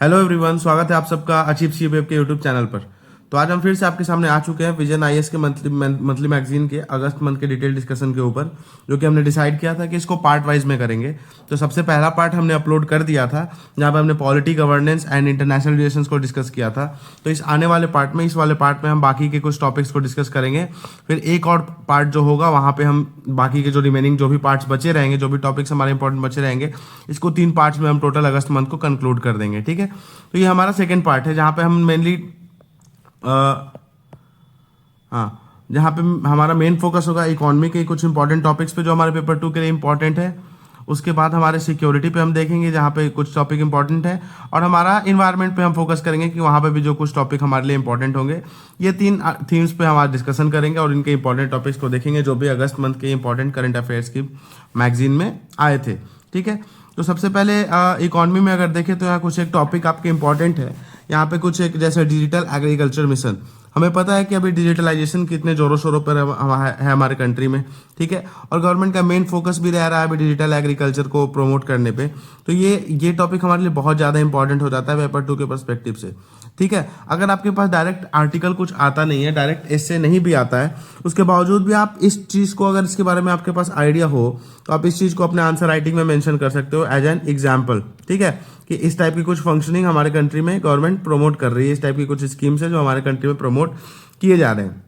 Hello everyone, स्वागत है आप सबका अचीव सी वेब के यूट्यूब चैनल पर। तो आज हम फिर से आपके सामने आ चुके हैं विजन आईएएस के मंथली मैगजीन के अगस्त मंथ के डिटेल डिस्कशन के ऊपर, जो कि हमने डिसाइड किया था कि इसको पार्ट वाइज में करेंगे। तो सबसे पहला पार्ट हमने अपलोड कर दिया था, जहाँ पर हमने polity, governance and international relations को डिस्कस किया था। तो इस आने वाले पार्ट में, इस वाले पार्ट में हम बाकी के कुछ टॉपिक्स को डिस्कस करेंगे। फिर एक और पार्ट जो होगा, वहाँ पे हम बाकी के जो रिमेनिंग जो भी पार्ट्स बचे रहेंगे, जो भी टॉपिक्स हमारे इंपॉर्टेंट बचे रहेंगे, इसको 3 पार्ट्स में हम टोटल अगस्त मंथ को कंक्लूड कर देंगे। ठीक है, तो ये हमारा सेकेंड पार्ट है, जहाँ पे हम मेनली जहाँ पे हमारा मेन फोकस होगा इकोनॉमी के कुछ इंपॉर्टेंट टॉपिक्स पे जो हमारे पेपर 2 के लिए इंपॉर्टेंट है। उसके बाद हमारे सिक्योरिटी पे हम देखेंगे, जहाँ पे कुछ टॉपिक इंपॉर्टेंट है, और हमारा इन्वायरमेंट पे हम फोकस करेंगे कि वहाँ पे भी जो कुछ टॉपिक हमारे लिए इंपॉर्टेंट होंगे। ये 3 थीम्स पे हमारा डिस्कशन करेंगे और इनके इंपॉर्टेंट टॉपिक्स को देखेंगे, जो भी अगस्त मंथ के इंपॉर्टेंट करंट अफेयर्स की मैगजीन में आए थे। ठीक है, तो सबसे पहले इकोनॉमी में अगर देखें तो यहाँ कुछ एक टॉपिक आपके इंपॉर्टेंट है। यहाँ पे कुछ एक जैसे डिजिटल एग्रीकल्चर मिशन, हमें पता है कि अभी डिजिटलाइजेशन कितने जोरों शोरों पर है हमारे कंट्री में। ठीक है, और गवर्नमेंट का मेन फोकस भी रह रहा है अभी डिजिटल एग्रीकल्चर को प्रमोट करने पे। तो ये टॉपिक हमारे लिए बहुत ज़्यादा इंपॉर्टेंट हो जाता है पेपर 2 के पर्सपेक्टिव से। ठीक है, अगर आपके पास डायरेक्ट आर्टिकल कुछ आता नहीं है, डायरेक्ट एस्से नहीं भी आता है, उसके बावजूद भी आप इस चीज़ को, अगर इसके बारे में आपके पास आइडिया हो, तो आप इस चीज़ को अपने आंसर राइटिंग में मेंशन कर सकते हो एज एन एग्जाम्पल। ठीक है, कि इस टाइप की कुछ फंक्शनिंग हमारे कंट्री में गवर्नमेंट प्रमोट कर रही है, इस टाइप की कुछ स्कीम्स है जो हमारे कंट्री में प्रमोट किए जा रहे हैं।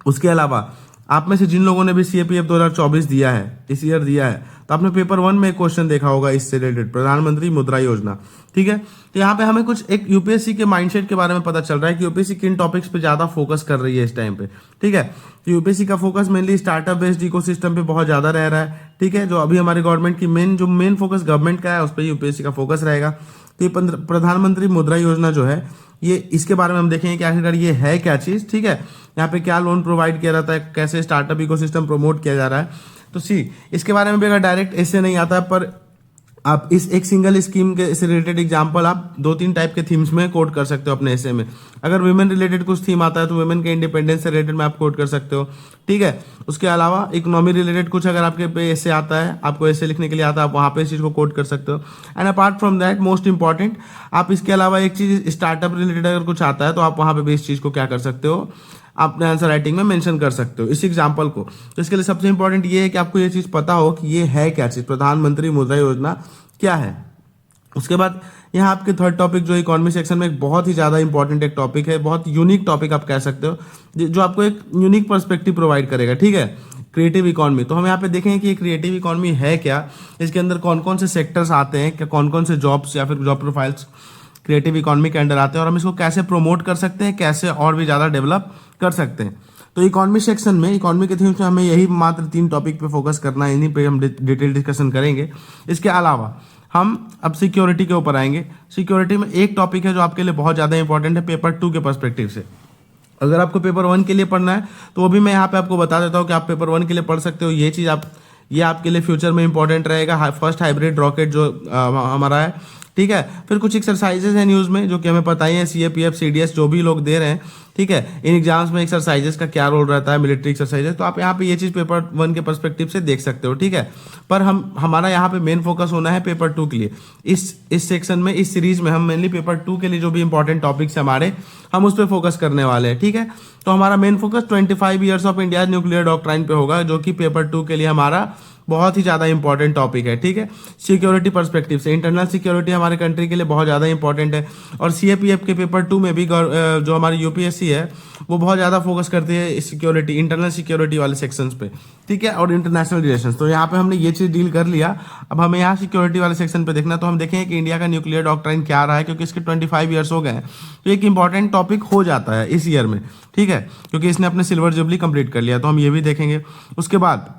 उसके अलावा आप में से जिन लोगों ने भी सीएपीएफ 2024 दिया है, इस ईयर दिया है, तो आपने पेपर 1 में एक क्वेश्चन देखा होगा इससे रिलेटेड, प्रधानमंत्री मुद्रा योजना। ठीक है, तो यहाँ पे हमें कुछ एक यूपीएससी के माइंडसेट के बारे में पता चल रहा है कि यूपीएससी किन टॉपिक्स पे ज्यादा फोकस कर रही है इस टाइम पे। ठीक है, तो यूपीएससी का focus mainly startup based ecosystem पे बहुत ज्यादा रह रहा है। ठीक है, जो अभी हमारी गवर्नमेंट की मेन फोकस गवर्नमेंट का है, उस पर यूपीएससी का फोकस रहेगा। तो ये प्रधानमंत्री मुद्रा योजना जो है, ये इसके बारे में हम देखेंगे कि आखिरकार ये है क्या चीज। ठीक है, यहाँ पे क्या लोन प्रोवाइड किया जाता है, कैसे स्टार्टअप इकोसिस्टम प्रमोट किया जा रहा है। तो इसके बारे में भी अगर डायरेक्ट ऐसे नहीं आता है, पर आप इस एक सिंगल स्कीम के से रिलेटेड एग्जांपल आप 2-3 टाइप के थीम्स में कोट कर सकते हो अपने ऐसे में। अगर वुमेन रिलेटेड कुछ थीम आता है तो वुमेन के इंडिपेंडेंस से रिलेटेड में आप कोट कर सकते हो। ठीक है, उसके अलावा इकोनॉमी रिलेटेड कुछ अगर आपके पे ऐसे आता है, आपको ऐसे लिखने के लिए आता है, आप वहाँ पे इस चीज़ को कोट कर सकते हो। And apart from that, most important, आप इसके अलावा एक चीज़ स्टार्टअप रिलेटेड अगर कुछ आता है तो आप वहाँ पे भी इस चीज़ को क्या कर सकते हो, अपने आंसर राइटिंग में मेंशन कर सकते हो इस एग्जांपल को। तो इसके लिए सबसे इंपॉर्टेंट ये है कि आपको ये चीज़ पता हो कि ये है क्या चीज़, प्रधानमंत्री मुद्रा योजना क्या है। उसके बाद यहाँ आपके थर्ड टॉपिक जो इकोनॉमी सेक्शन में एक बहुत ही ज़्यादा इंपॉर्टेंट एक टॉपिक है, बहुत यूनिक टॉपिक आप कह सकते हो, जो आपको एक यूनिक पर्सपेक्टिव प्रोवाइड करेगा। ठीक है, क्रिएटिव इकोनॉमी। तो हम यहाँ पे देखेंगे कि क्रिएटिव इकोनॉमी है क्या, इसके अंदर कौन कौन से सेक्टर्स आते हैं, क्या कौन कौन से जॉब्स या फिर जॉब प्रोफाइल्स क्रिएटिव इकोनॉमी के अंडर आते हैं, और हम इसको कैसे प्रमोट कर सकते हैं, कैसे और भी ज़्यादा डेवलप कर सकते हैं। तो इकोनॉमी सेक्शन में, इकोनॉमी के थीम्स में हमें यही मात्र 3 टॉपिक पे फोकस करना है, इन्हीं पे हम डिटेल डिस्कशन करेंगे। इसके अलावा हम अब सिक्योरिटी के ऊपर आएंगे। सिक्योरिटी में एक टॉपिक है जो आपके लिए बहुत ज़्यादा इंपॉर्टेंट है पेपर 2 के पर्सपेक्टिव से। अगर आपको पेपर 1 के लिए पढ़ना है तो वो भी मैं यहाँ पे आपको बता देता हूँ कि आप पेपर 1 के लिए पढ़ सकते हो। ये आपके लिए फ्यूचर में इंपॉर्टेंट रहेगा। फर्स्ट हाइब्रिड रॉकेट जो हमारा है, ठीक है। फिर कुछ एक्सरसाइजेज हैं न्यूज़ में जो कि हमें पता ही है, सीएपीएफ सीडीएस जो भी लोग दे रहे हैं, ठीक है, इन एग्जाम्स में एक्सरसाइजेस का क्या रोल रहता है, मिलिट्री एक्सरसाइजेस। तो आप यहाँ पे ये चीज़ पेपर 1 के पर्सपेक्टिव से देख सकते हो, ठीक है। पर हमारा यहाँ पे मेन फोकस होना है पेपर 2 के लिए। इस सेक्शन में, इस सीरीज में हम मेनली पेपर 2 के लिए जो भी इंपॉर्टेंट टॉपिक्स है हमारे, हम उस पर फोकस करने वाले हैं, ठीक है। तो हमारा main focus 25 years of India nuclear doctrine पे होगा, जो कि पेपर 2 के लिए हमारा बहुत ही ज़्यादा इंपॉर्टेंट टॉपिक है, ठीक है। सिक्योरिटी पर्सपेक्टिव से इंटरनल सिक्योरिटी हमारे कंट्री के लिए बहुत ज़्यादा इंपॉर्टेंट है, और सीएपीएफ के पेपर 2 में भी जो हमारी यूपीएससी है वो बहुत ज़्यादा फोकस करती है सिक्योरिटी, इंटरनल सिक्योरिटी वाले सेक्शंस पे, ठीक है, और इंटरनेशनल रिलेशंस। तो यहाँ पे हमने ये चीज़ डील कर लिया। अब हमें यहाँ सिक्योरिटी वाले सेक्शन पे देखना, तो हम देखें कि इंडिया का न्यूक्लियर डॉक्ट्राइन क्या रहा है, क्योंकि इसके 25 ईयर्स हो गए हैं। तो एक इंपॉर्टेंट टॉपिक हो जाता है इस ईयर में, ठीक है, क्योंकि इसने अपने सिल्वर जुबली कंप्लीट कर लिया, तो हम ये भी देखेंगे। उसके बाद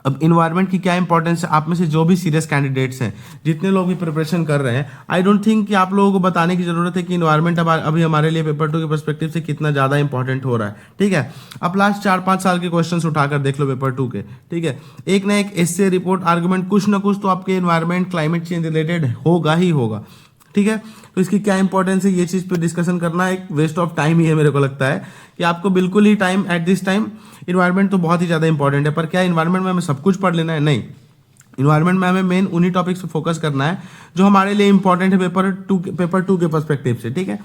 अब इन्वायरमेंट की क्या इंपॉर्टेंस है, आप में से जो भी सीरियस कैंडिडेट्स हैं, जितने लोग भी प्रिपरेशन कर रहे हैं, आई डोंट थिंक कि आप लोगों को बताने की जरूरत है कि इन्वायरमेंट अभी हमारे लिए पेपर 2 के पर्सपेक्टिव से कितना ज़्यादा इंपॉर्टेंट हो रहा है, ठीक है। अब लास्ट 4-5 साल के क्वेश्चंस उठाकर देख लो पेपर 2 के, ठीक है। एक ना एक एस्से, रिपोर्ट, आर्गुमेंट, कुछ ना कुछ तो आपके इन्वायरमेंट, क्लाइमेट चेंज रिलेटेड होगा ही होगा, ठीक है। तो इसकी क्या इंपॉर्टेंस है, ये चीज़ पे डिस्कशन करना एक वेस्ट ऑफ टाइम ही है, मेरे को लगता है कि आपको बिल्कुल ही time at this time, environment तो बहुत ही ज़्यादा इंपॉर्टेंट है, पर क्या इन्वायरमेंट में हमें सब कुछ पढ़ लेना है? नहीं, इन्वायरमेंट में हमें मेन उन्हीं टॉपिक्स पे फोकस करना है जो हमारे लिए इंपॉर्टेंट है पेपर 2 के पर्सपेक्टिव से, ठीक है।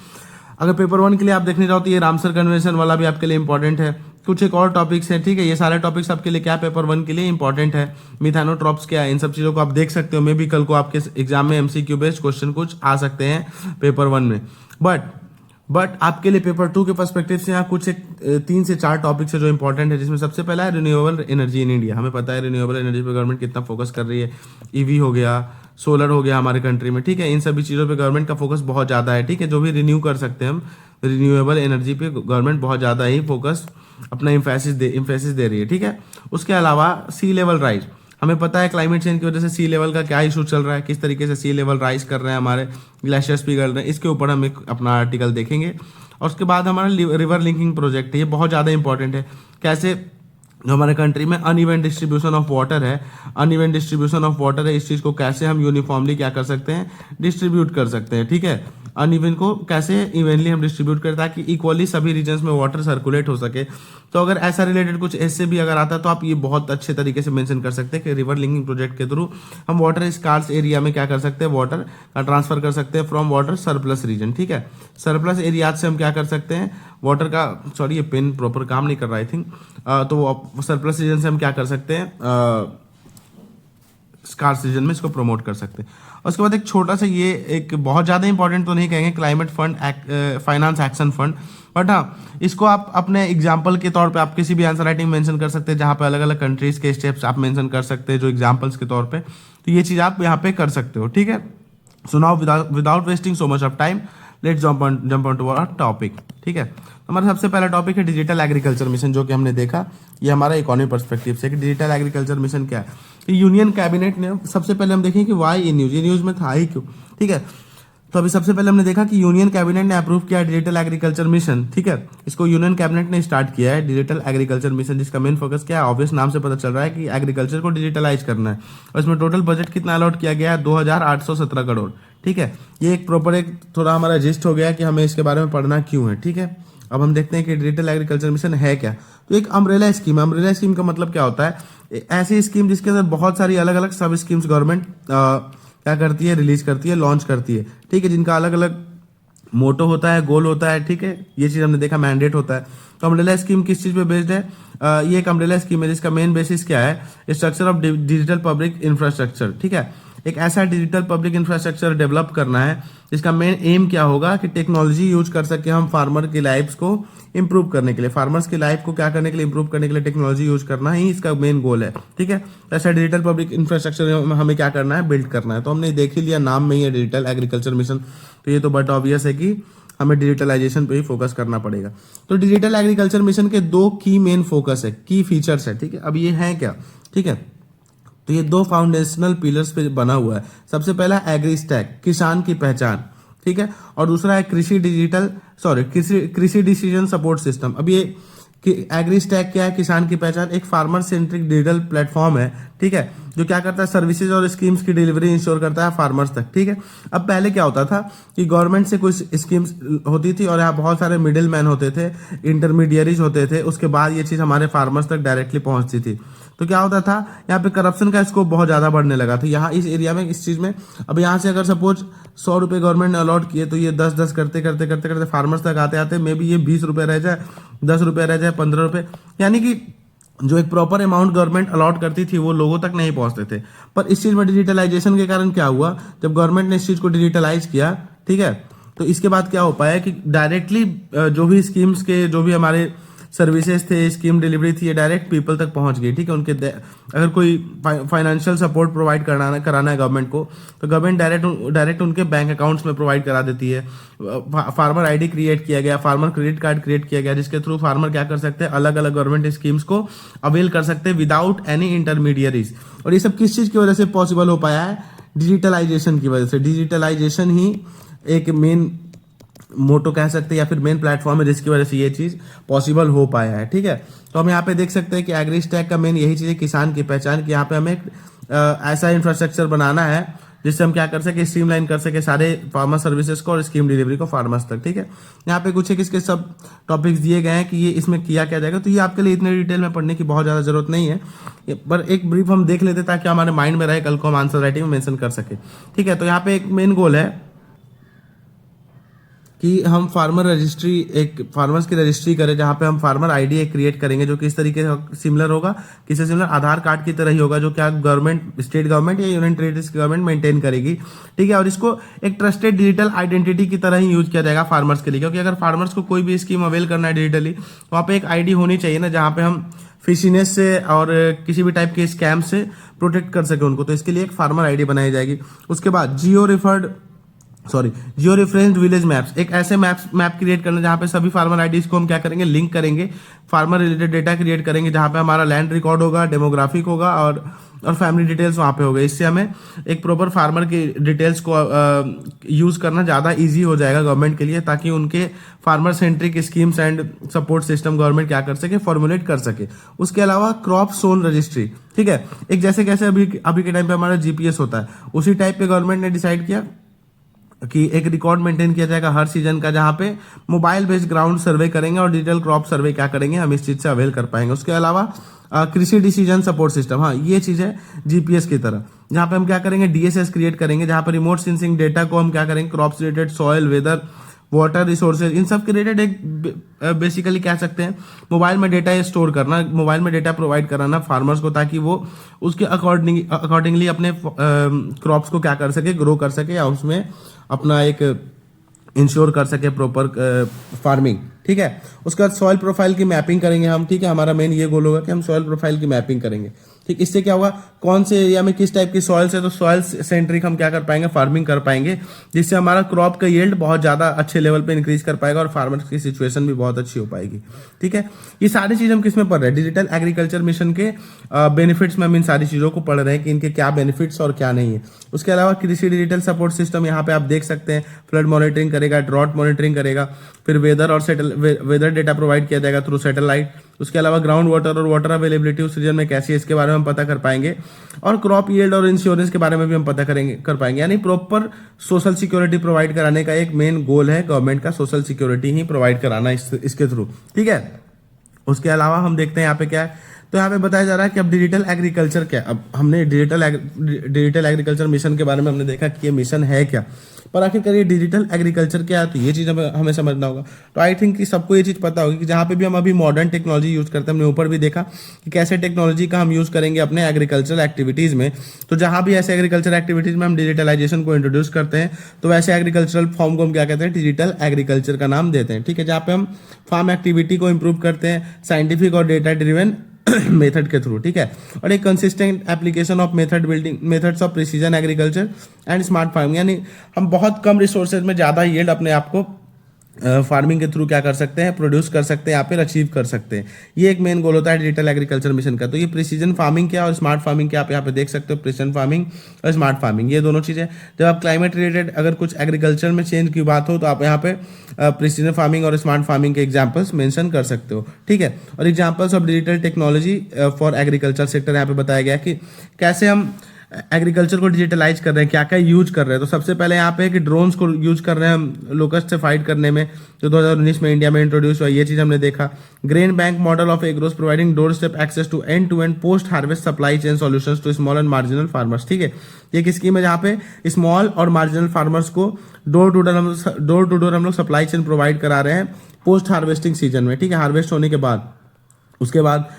अगर पेपर 1 के लिए आप देखने जाओ तो ये रामसर कन्वेंशन वाला भी आपके लिए इंपॉर्टेंट है, कुछ एक और टॉपिक्स हैं, ठीक है। ये सारे टॉपिक्स आपके लिए क्या पेपर 1 के लिए इंपॉर्टेंट है, मिथानोट्रॉप्स क्या है, इन सब चीज़ों को आप देख सकते हो। मे भी कल को आपके एग्जाम में MCQ बेस्ड क्वेश्चन कुछ आ सकते हैं पेपर 1 में। बट आपके लिए पेपर 2 के पर्सपेक्टिव से यहाँ कुछ एक 3 से 4 टॉपिक्स है जो इंपॉर्टेंट है, जिसमें सबसे पहला है रिन्यूएबल एनर्जी इन इंडिया। हमें पता है रिन्यूएबल एनर्जी पे गवर्नमेंट कितना फोकस कर रही है, ईवी हो गया, सोलर हो गया हमारे कंट्री में, ठीक है। इन सभी चीज़ों पे गवर्नमेंट का फोकस बहुत ज़्यादा है, ठीक है। जो भी रिन्यू कर सकते हैं हम, रिन्यूएबल एनर्जी पे गवर्नमेंट बहुत ज़्यादा ही फोकस अपना इम्फेसिस दे रही है, ठीक है। उसके अलावा सी लेवल राइज, हमें पता है क्लाइमेट चेंज की वजह से सी लेवल का क्या इशू चल रहा है, किस तरीके से सी लेवल राइज कर रहे हैं, हमारे ग्लेशियर्स पिघल रहे हैं, इसके ऊपर हम एक अपना आर्टिकल देखेंगे। और उसके बाद हमारा रिवर लिंकिंग प्रोजेक्ट है, ये बहुत ज़्यादा इंपॉर्टेंट है। कैसे जो हमारे कंट्री में अनइवन डिस्ट्रीब्यूशन ऑफ वाटर है, इस चीज़ को कैसे हम यूनिफॉर्मली क्या कर सकते हैं, डिस्ट्रीब्यूट कर सकते हैं, ठीक है। अनइवन को कैसे इवनली हम डिस्ट्रीब्यूट करें ताकि इक्वली सभी रीजन्स में वाटर सर्कुलेट हो सके। तो अगर ऐसा रिलेटेड कुछ ऐसे भी अगर आता है तो आप ये बहुत अच्छे तरीके से मेंशन कर सकते हैं कि रिवर लिंकिंग प्रोजेक्ट के थ्रू हम वाटर स्कार्स एरिया में क्या कर सकते हैं, वाटर का ट्रांसफर कर सकते हैं फ्रॉम वाटर सरप्लस रीजन, ठीक है। सरप्लस एरिया से हम क्या कर सकते हैं, वाटर का, सॉरी ये पेन प्रॉपर काम नहीं कर रहा आई थिंक, तो सरप्लस रीजन से हम क्या कर सकते हैं, स्कार्स रीजन में इसको प्रमोट कर सकते हैं। उसके बाद एक छोटा सा, ये एक बहुत ज़्यादा इंपॉर्टेंट तो नहीं कहेंगे, climate fund finance action fund, but हाँ इसको आप अपने एग्जाम्पल के तौर पे आप किसी भी आंसर राइटिंग मेंशन कर सकते हैं, जहाँ पे अलग अलग कंट्रीज के स्टेप्स आप मेंशन कर सकते हैं जो एग्जाम्पल्स के तौर पे। तो ये चीज़ आप यहाँ पे कर सकते हो, ठीक है। So now without wasting so much of time let's jump on to our topic, ठीक है। हमारा सबसे पहला टॉपिक है डिजिटल एग्रीकल्चर मिशन, जो कि हमने देखा ये हमारा इकोनॉमी पर्सपेक्टिव से कि डिजिटल एग्रीकल्चर मिशन क्या है। तो यूनियन कैबिनेट ने, सबसे पहले हम देखें कि वाई ये न्यूज़ में था ही क्यों, ठीक है। तो अभी सबसे पहले हमने देखा कि यूनियन कैबिनेट ने अप्रूव किया डिजिटल एग्रीकल्चर मिशन, ठीक है। इसको यूनियन कैबिनेट ने स्टार्ट किया है डिजिटल एग्रीकल्चर मिशन, जिसका मेन फोकस क्या है, ऑब्वियस नाम से पता चल रहा है कि एग्रीकल्चर को डिजिटलाइज करना है। और इसमें टोटल बजट कितना अलॉट किया गया है, 2817 करोड़, ठीक है। ये एक प्रॉपर एक थोड़ा हमारा जिस्ट हो गया कि हमें इसके बारे में पढ़ना क्यों है, ठीक है। अब हम देखते हैं कि डिजिटल एग्रीकल्चर मिशन है क्या। तो एक अम्ब्रेला स्कीम है। अम्ब्रेला स्कीम का मतलब क्या होता है, ऐसी स्कीम जिसके अंदर बहुत सारी अलग अलग सब स्कीम्स गवर्नमेंट क्या करती है, रिलीज करती है, लॉन्च करती है, ठीक है, जिनका अलग अलग मोटो होता है, गोल होता है, ठीक है। ये चीज़ हमने देखा, मैंडेट होता है। तो अम्ब्रेला स्कीम किस चीज़ पे बेस्ड है, ये एक अम्ब्रेला स्कीम है जिसका मेन बेसिस क्या है, structure of digital public infrastructure, ठीक है। एक ऐसा डिजिटल पब्लिक इंफ्रास्ट्रक्चर डेवलप करना है जिसका मेन एम क्या होगा कि टेक्नोलॉजी यूज कर सके हम फार्मर की लाइफ्स को इंप्रूव करने के लिए, फार्मर्स की लाइफ को क्या करने के लिए, इंप्रूव करने के लिए टेक्नोलॉजी यूज करना ही इसका मेन गोल है, ठीक है। तो ऐसा डिजिटल पब्लिक इंफ्रास्ट्रक्चर हमें क्या करना है, बिल्ड करना है। तो हमने देख ही लिया, नाम में ही है डिजिटल एग्रीकल्चर मिशन, तो ये तो बट ऑब्वियस है कि हमें डिजिटलाइजेशन पे ही फोकस करना पड़ेगा। तो डिजिटल एग्रीकल्चर मिशन के 2 की मेन फोकस है, की फीचर्स है, ठीक है। अब ये है क्या, ठीक है। तो ये 2 फाउंडेशनल पिलर्स पे बना हुआ है। सबसे पहला एग्री स्टैक, किसान की पहचान, ठीक है। और दूसरा है कृषि डिसीजन सपोर्ट सिस्टम। अब ये एग्री स्टैक क्या है, किसान की पहचान, एक फार्मर सेंट्रिक डिजिटल प्लेटफॉर्म है, ठीक है, जो क्या करता है, सर्विसेज और स्कीम्स की डिलीवरी इंश्योर करता है फार्मर्स तक, ठीक है। अब पहले क्या होता था कि गवर्नमेंट से कुछ स्कीम्स होती थी और यहाँ बहुत सारे मिडिल मैन होते थे, इंटरमीडियरीज होते थे, उसके बाद ये चीज़ हमारे फार्मर्स तक डायरेक्टली पहुंचती थी। तो क्या होता था, यहाँ पे करप्शन का स्कोप बहुत ज़्यादा बढ़ने लगा था यहाँ इस एरिया में, इस चीज़ में। अब यहाँ से अगर सपोज 100 रुपये गवर्नमेंट ने अलॉट किए तो ये 10 करते करते करते करते फार्मर्स तक आते आते मे बी ये 20 रुपये रह जाए, 10 रुपये रह जाए, 15 रुपये, यानी कि जो एक प्रॉपर अमाउंट गवर्नमेंट अलॉट करती थी वो लोगों तक नहीं पहुंचते थे। पर इस चीज़ में डिजिटलाइजेशन के कारण क्या हुआ, जब गवर्नमेंट ने इस चीज़ को डिजिटलाइज किया, ठीक है, तो इसके बाद क्या हो पाया कि डायरेक्टली जो भी स्कीम्स के जो भी हमारे सर्विसेज थे, स्कीम डिलीवरी थी, ये डायरेक्ट पीपल तक पहुंच गई, ठीक है। उनके अगर कोई फाइनेंशियल सपोर्ट प्रोवाइड कराना है गवर्नमेंट को, तो गवर्नमेंट डायरेक्ट उनके बैंक अकाउंट्स में प्रोवाइड करा देती है। फार्मर आईडी क्रिएट किया गया, फार्मर क्रेडिट कार्ड क्रिएट किया गया, जिसके थ्रू फार्मर क्या कर सकते हैं, अलग अलग गवर्नमेंट स्कीम्स को अवेल कर सकते हैं विदाउट एनी इंटरमीडियरीज। और ये सब किस चीज़ की वजह से पॉसिबल हो पाया है, डिजिटलाइजेशन की वजह से। डिजिटलाइजेशन ही एक मेन मोटो कह सकते हैं या फिर मेन प्लेटफॉर्म है जिसकी वजह से ये चीज़ पॉसिबल हो पाया है, ठीक है। तो हम यहाँ पे देख सकते हैं कि एग्री स्टैक का मेन यही चीज़ है, किसान की पहचान, कि यहाँ पे हमें ऐसा इंफ्रास्ट्रक्चर बनाना है जिससे हम क्या कर सके, स्ट्रीमलाइन कर सके सारे फार्मर सर्विसेज को और स्कीम डिलीवरी को फार्मर्स तक। ठीक है, यहाँ पे कुछ एक इसके सब टॉपिक्स दिए गए हैं कि ये इसमें किया क्या जाएगा, तो ये आपके लिए इतने डिटेल में पढ़ने की बहुत ज़्यादा जरूरत नहीं है, पर एक ब्रीफ हम देख लेते ताकि हमारे माइंड में रहे, कल को हम आंसर राइटिंग में मेंशन कर सके। ठीक है, तो यहाँ पे एक मेन गोल है कि हम फार्मर रजिस्ट्री, एक फार्मर्स की रजिस्ट्री करें जहाँ पे हम फार्मर आईडी एक क्रिएट करेंगे जो कि इस तरीके से सिमिलर होगा, किससे सिमिलर, आधार कार्ड की तरह ही होगा, जो क्या गवर्नमेंट, स्टेट गवर्नमेंट या यूनियन टेरिटरीज की गवर्नमेंट मेंटेन करेगी। ठीक है, और इसको एक ट्रस्टेड डिजिटल आइडेंटिटी की तरह ही यूज किया जाएगा फार्मर्स के लिए, क्योंकि अगर फार्मर्स को कोई भी स्कीम अवेल करना है डिजिटली, वहाँ पे एक आईडी होनी चाहिए ना, जहाँ पे हम फिशिनेस से और किसी भी टाइप के स्कैम से प्रोटेक्ट कर सके उनको, तो इसके लिए एक फार्मर आईडी बनाई जाएगी। उसके बाद जियो रेफरेंस्ड विलेज मैप्स, एक ऐसे मैप क्रिएट करना जहाँ पे सभी फार्मर आईडीज को हम क्या करेंगे, लिंक करेंगे, फार्मर रिलेटेड डेटा क्रिएट करेंगे जहाँ पे हमारा लैंड रिकॉर्ड होगा, डेमोग्राफिक होगा और फैमिली डिटेल्स वहाँ पे होगा। इससे हमें एक प्रॉपर फार्मर की डिटेल्स को यूज करना ज़्यादा इजी हो जाएगा गवर्नमेंट के लिए, ताकि उनके farmer centric schemes and support system government क्या कर सके, फॉर्मुलेट कर सके। उसके अलावा क्रॉप सोन रजिस्ट्री, ठीक है, एक जैसे कैसे अभी के टाइम पे हमारा जीपीएस होता है, उसी टाइप पे गवर्नमेंट ने डिसाइड किया कि एक रिकॉर्ड मेंटेन किया जाएगा हर सीजन का, जहाँ पे मोबाइल बेस्ड ग्राउंड सर्वे करेंगे और डिजिटल क्रॉप सर्वे क्या करेंगे, हम इस चीज से अवेल कर पाएंगे। उसके अलावा कृषि डिसीजन सपोर्ट सिस्टम, हाँ ये चीज है जीपीएस की तरह, जहाँ पे हम क्या करेंगे, डीएसएस क्रिएट करेंगे, जहाँ पे रिमोट सेंसिंग डेटा को हम क्या करेंगे, crops related, soil, weather, water resources, इन सब के रिलेटेड एक बेसिकली कह सकते हैं मोबाइल में डेटा स्टोर करना, मोबाइल में डेटा प्रोवाइड कराना फार्मर्स को, ताकि वो उसके अकॉर्डिंगली अपने क्रॉप्स को क्या कर सके, ग्रो कर सके या उसमें अपना एक इंश्योर कर सके प्रॉपर फार्मिंग। ठीक है, उसके बाद सॉइल प्रोफाइल की मैपिंग करेंगे हम। ठीक है, हमारा मेन ये गोल होगा कि हम सॉइल प्रोफाइल की मैपिंग करेंगे। ठीक, इससे क्या होगा, कौन से एरिया में किस टाइप की सॉइल्स है, तो सॉइल सेंट्रिक हम क्या कर पाएंगे, फार्मिंग कर पाएंगे, जिससे हमारा क्रॉप का यील्ड बहुत ज्यादा अच्छे लेवल पे इंक्रीज कर पाएगा और फार्मर्स की सिचुएशन भी बहुत अच्छी हो पाएगी। ठीक है, ये सारी चीज हम किसमें पढ़ रहे हैं, डिजिटल एग्रीकल्चर मिशन के बेनिफिट्स में हम इन सारी चीजों को पढ़ रहे हैं कि इनके क्या बेनिफिट्स और क्या नहीं है। उसके अलावा कृषि डिजिटल सपोर्ट सिस्टम, यहाँ पे आप देख सकते हैं फ्लड मॉनिटरिंग करेगा, ड्रॉट मॉनिटरिंग करेगा, फिर वेदर और वेदर डेटा प्रोवाइड किया जाएगा थ्रू सैटेलाइट। उसके अलावा ग्राउंड वाटर और वाटर अवेलेबिलिटी उस रीजन में कैसी है, इसके बारे में हम पता कर पाएंगे, और क्रॉप यील्ड और इंश्योरेंस के बारे में भी हम पता कर पाएंगे। यानी प्रॉपर सोशल सिक्योरिटी प्रोवाइड कराने का एक मेन गोल है गवर्नमेंट का, सोशल सिक्योरिटी ही प्रोवाइड कराना इसके थ्रू। ठीक है, उसके अलावा हम देखते हैं यहाँ पे क्या है, तो यहाँ पे बताया जा रहा है कि अब डिजिटल एग्रीकल्चर क्या, अब हमने डिजिटल एग्रीकल्चर मिशन के बारे में हमने देखा कि ये मिशन है क्या, पर आखिरकार ये डिजिटल एग्रीकल्चर क्या है, तो ये चीज़ हमें समझना होगा। तो आई थिंक कि सबको ये चीज़ पता होगी कि जहाँ पे भी हम अभी मॉडर्न टेक्नोलॉजी यूज़ करते हैं, हमने ऊपर भी देखा कि कैसे टेक्नोलॉजी का हम यूज़ करेंगे अपने एग्रीकल्चरल एक्टिविटीज़ में। तो जहाँ भी ऐसे एग्रीकल्चर एक्टिविटीज़ में हम डिजिटलाइजेशन को इंट्रोड्यूस करते हैं, तो वैसे एग्रीकल्चरल फॉर्म को हम क्या कहते हैं, डिजिटल एग्रीकल्चर का नाम देते हैं। ठीक है, जहाँ पे हम फार्म एक्टिविटी को इंप्रूव करते हैं साइंटिफिक और डेटा ड्रिवन मेथड के थ्रू। ठीक है, और एक consistent application of methods of precision agriculture and smart farming, यानी हम बहुत कम रिसोर्सेज में ज़्यादा यील्ड अपने आप को फार्मिंग के थ्रू क्या कर सकते हैं, प्रोड्यूस कर सकते हैं, यहाँ पे अचीव कर सकते हैं। ये एक मेन गोल होता है डिजिटल एग्रीकल्चर मिशन का। तो ये प्रिसीजन फार्मिंग क्या और स्मार्ट फार्मिंग क्या, आप यहाँ पे देख सकते हो, प्रिसीजन फार्मिंग और स्मार्ट फार्मिंग, ये दोनों चीज़ें। जब आप क्लाइमेट रिलेटेड अगर कुछ एग्रीकल्चर में चेंज की बात हो, तो आप यहाँ पे प्रिसीजन फार्मिंग और स्मार्ट फार्मिंग के एग्जाम्पल्स मेंशन कर सकते हो। ठीक है, और examples of digital technology for agriculture sector यहाँ पे बताया गया कि कैसे हम एग्रीकल्चर को डिजिटलाइज कर रहे हैं, क्या क्या यूज कर रहे हैं। तो सबसे पहले यहाँ पे कि ड्रोन्स को यूज कर रहे हैं हम लोकस्ट से फाइट करने में, जो 2019 में इंडिया में इंट्रोड्यूस हुआ, ये चीज हमने देखा। Grain bank model of agros providing door step access to and post harvest supply chain solutions to small and marginal farmers. ठीक है, ये एक स्कीम है जहाँ पे स्मॉल और मार्जिनल फार्मर्स को डोर टू डोर हम लोग सप्लाई चेन प्रोवाइड करा रहे हैं पोस्ट हार्वेस्टिंग सीजन में। ठीक है, हार्वेस्ट होने के बाद, उसके बाद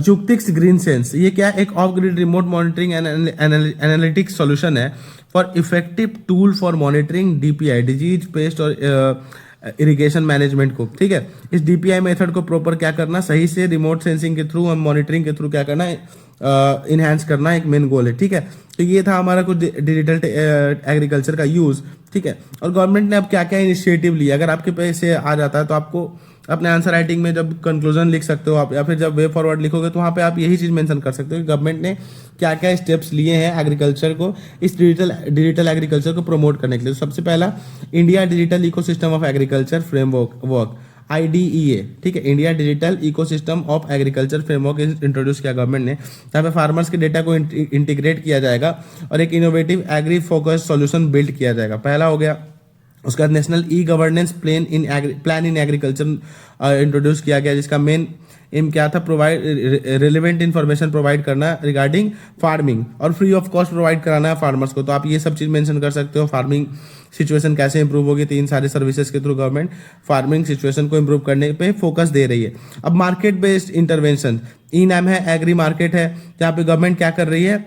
युक्तिक्स ग्रीन सेंस, ये क्या है, एक off grid remote monitoring and analytics solution है for effective tool for monitoring DPI, disease pest और इरिगेशन मैनेजमेंट को। ठीक है, इस डीपीआई मेथड को प्रॉपर क्या करना, सही से रिमोट सेंसिंग के थ्रू, हम मॉनिटरिंग के थ्रू क्या करना है, इनहेंस करना एक मेन गोल है। ठीक है, तो ये था हमारा कुछ डिजिटल एग्रीकल्चर का यूज। ठीक है, और गवर्नमेंट ने अब क्या क्या इनिशिएटिव लिया, अगर आपके पैसे आ जाता है तो आपको अपने आंसर राइटिंग में जब कंक्लूजन लिख सकते हो आप, या फिर जब वे फॉरवर्ड लिखोगे तो वहाँ पे आप यही चीज़ मेंशन कर सकते हो कि गवर्नमेंट ने क्या क्या स्टेप्स लिए हैं एग्रीकल्चर को, इस डिजिटल एग्रीकल्चर को प्रमोट करने के लिए। तो सबसे पहला, India digital ecosystem of agriculture framework, IDEA, ठीक है, India digital ecosystem of agriculture framework introduce किया गवर्नमेंट ने, जहाँ पे फार्मर्स के डेटा को इंटीग्रेट किया जाएगा और एक innovative agri focus solution build किया जाएगा। पहला हो गया। उसके बाद national e governance plan in agriculture introduce किया गया, जिसका मेन एम क्या था, प्रोवाइड रिलेवेंट इन्फॉर्मेशन प्रोवाइड करना रिगार्डिंग फार्मिंग और फ्री ऑफ कॉस्ट प्रोवाइड कराना है फार्मर्स को। तो आप ये सब चीज़ मेंशन कर सकते हो, फार्मिंग सिचुएशन कैसे इंप्रूव होगी, तीन सारे सर्विसेज के थ्रू गवर्नमेंट फार्मिंग सिचुएशन को इंप्रूव करने पे फोकस दे रही है। अब मार्केट बेस्ड इंटरवेंशन, ई नाम है, एग्री मार्केट है, जहाँ पे गवर्नमेंट क्या कर रही है,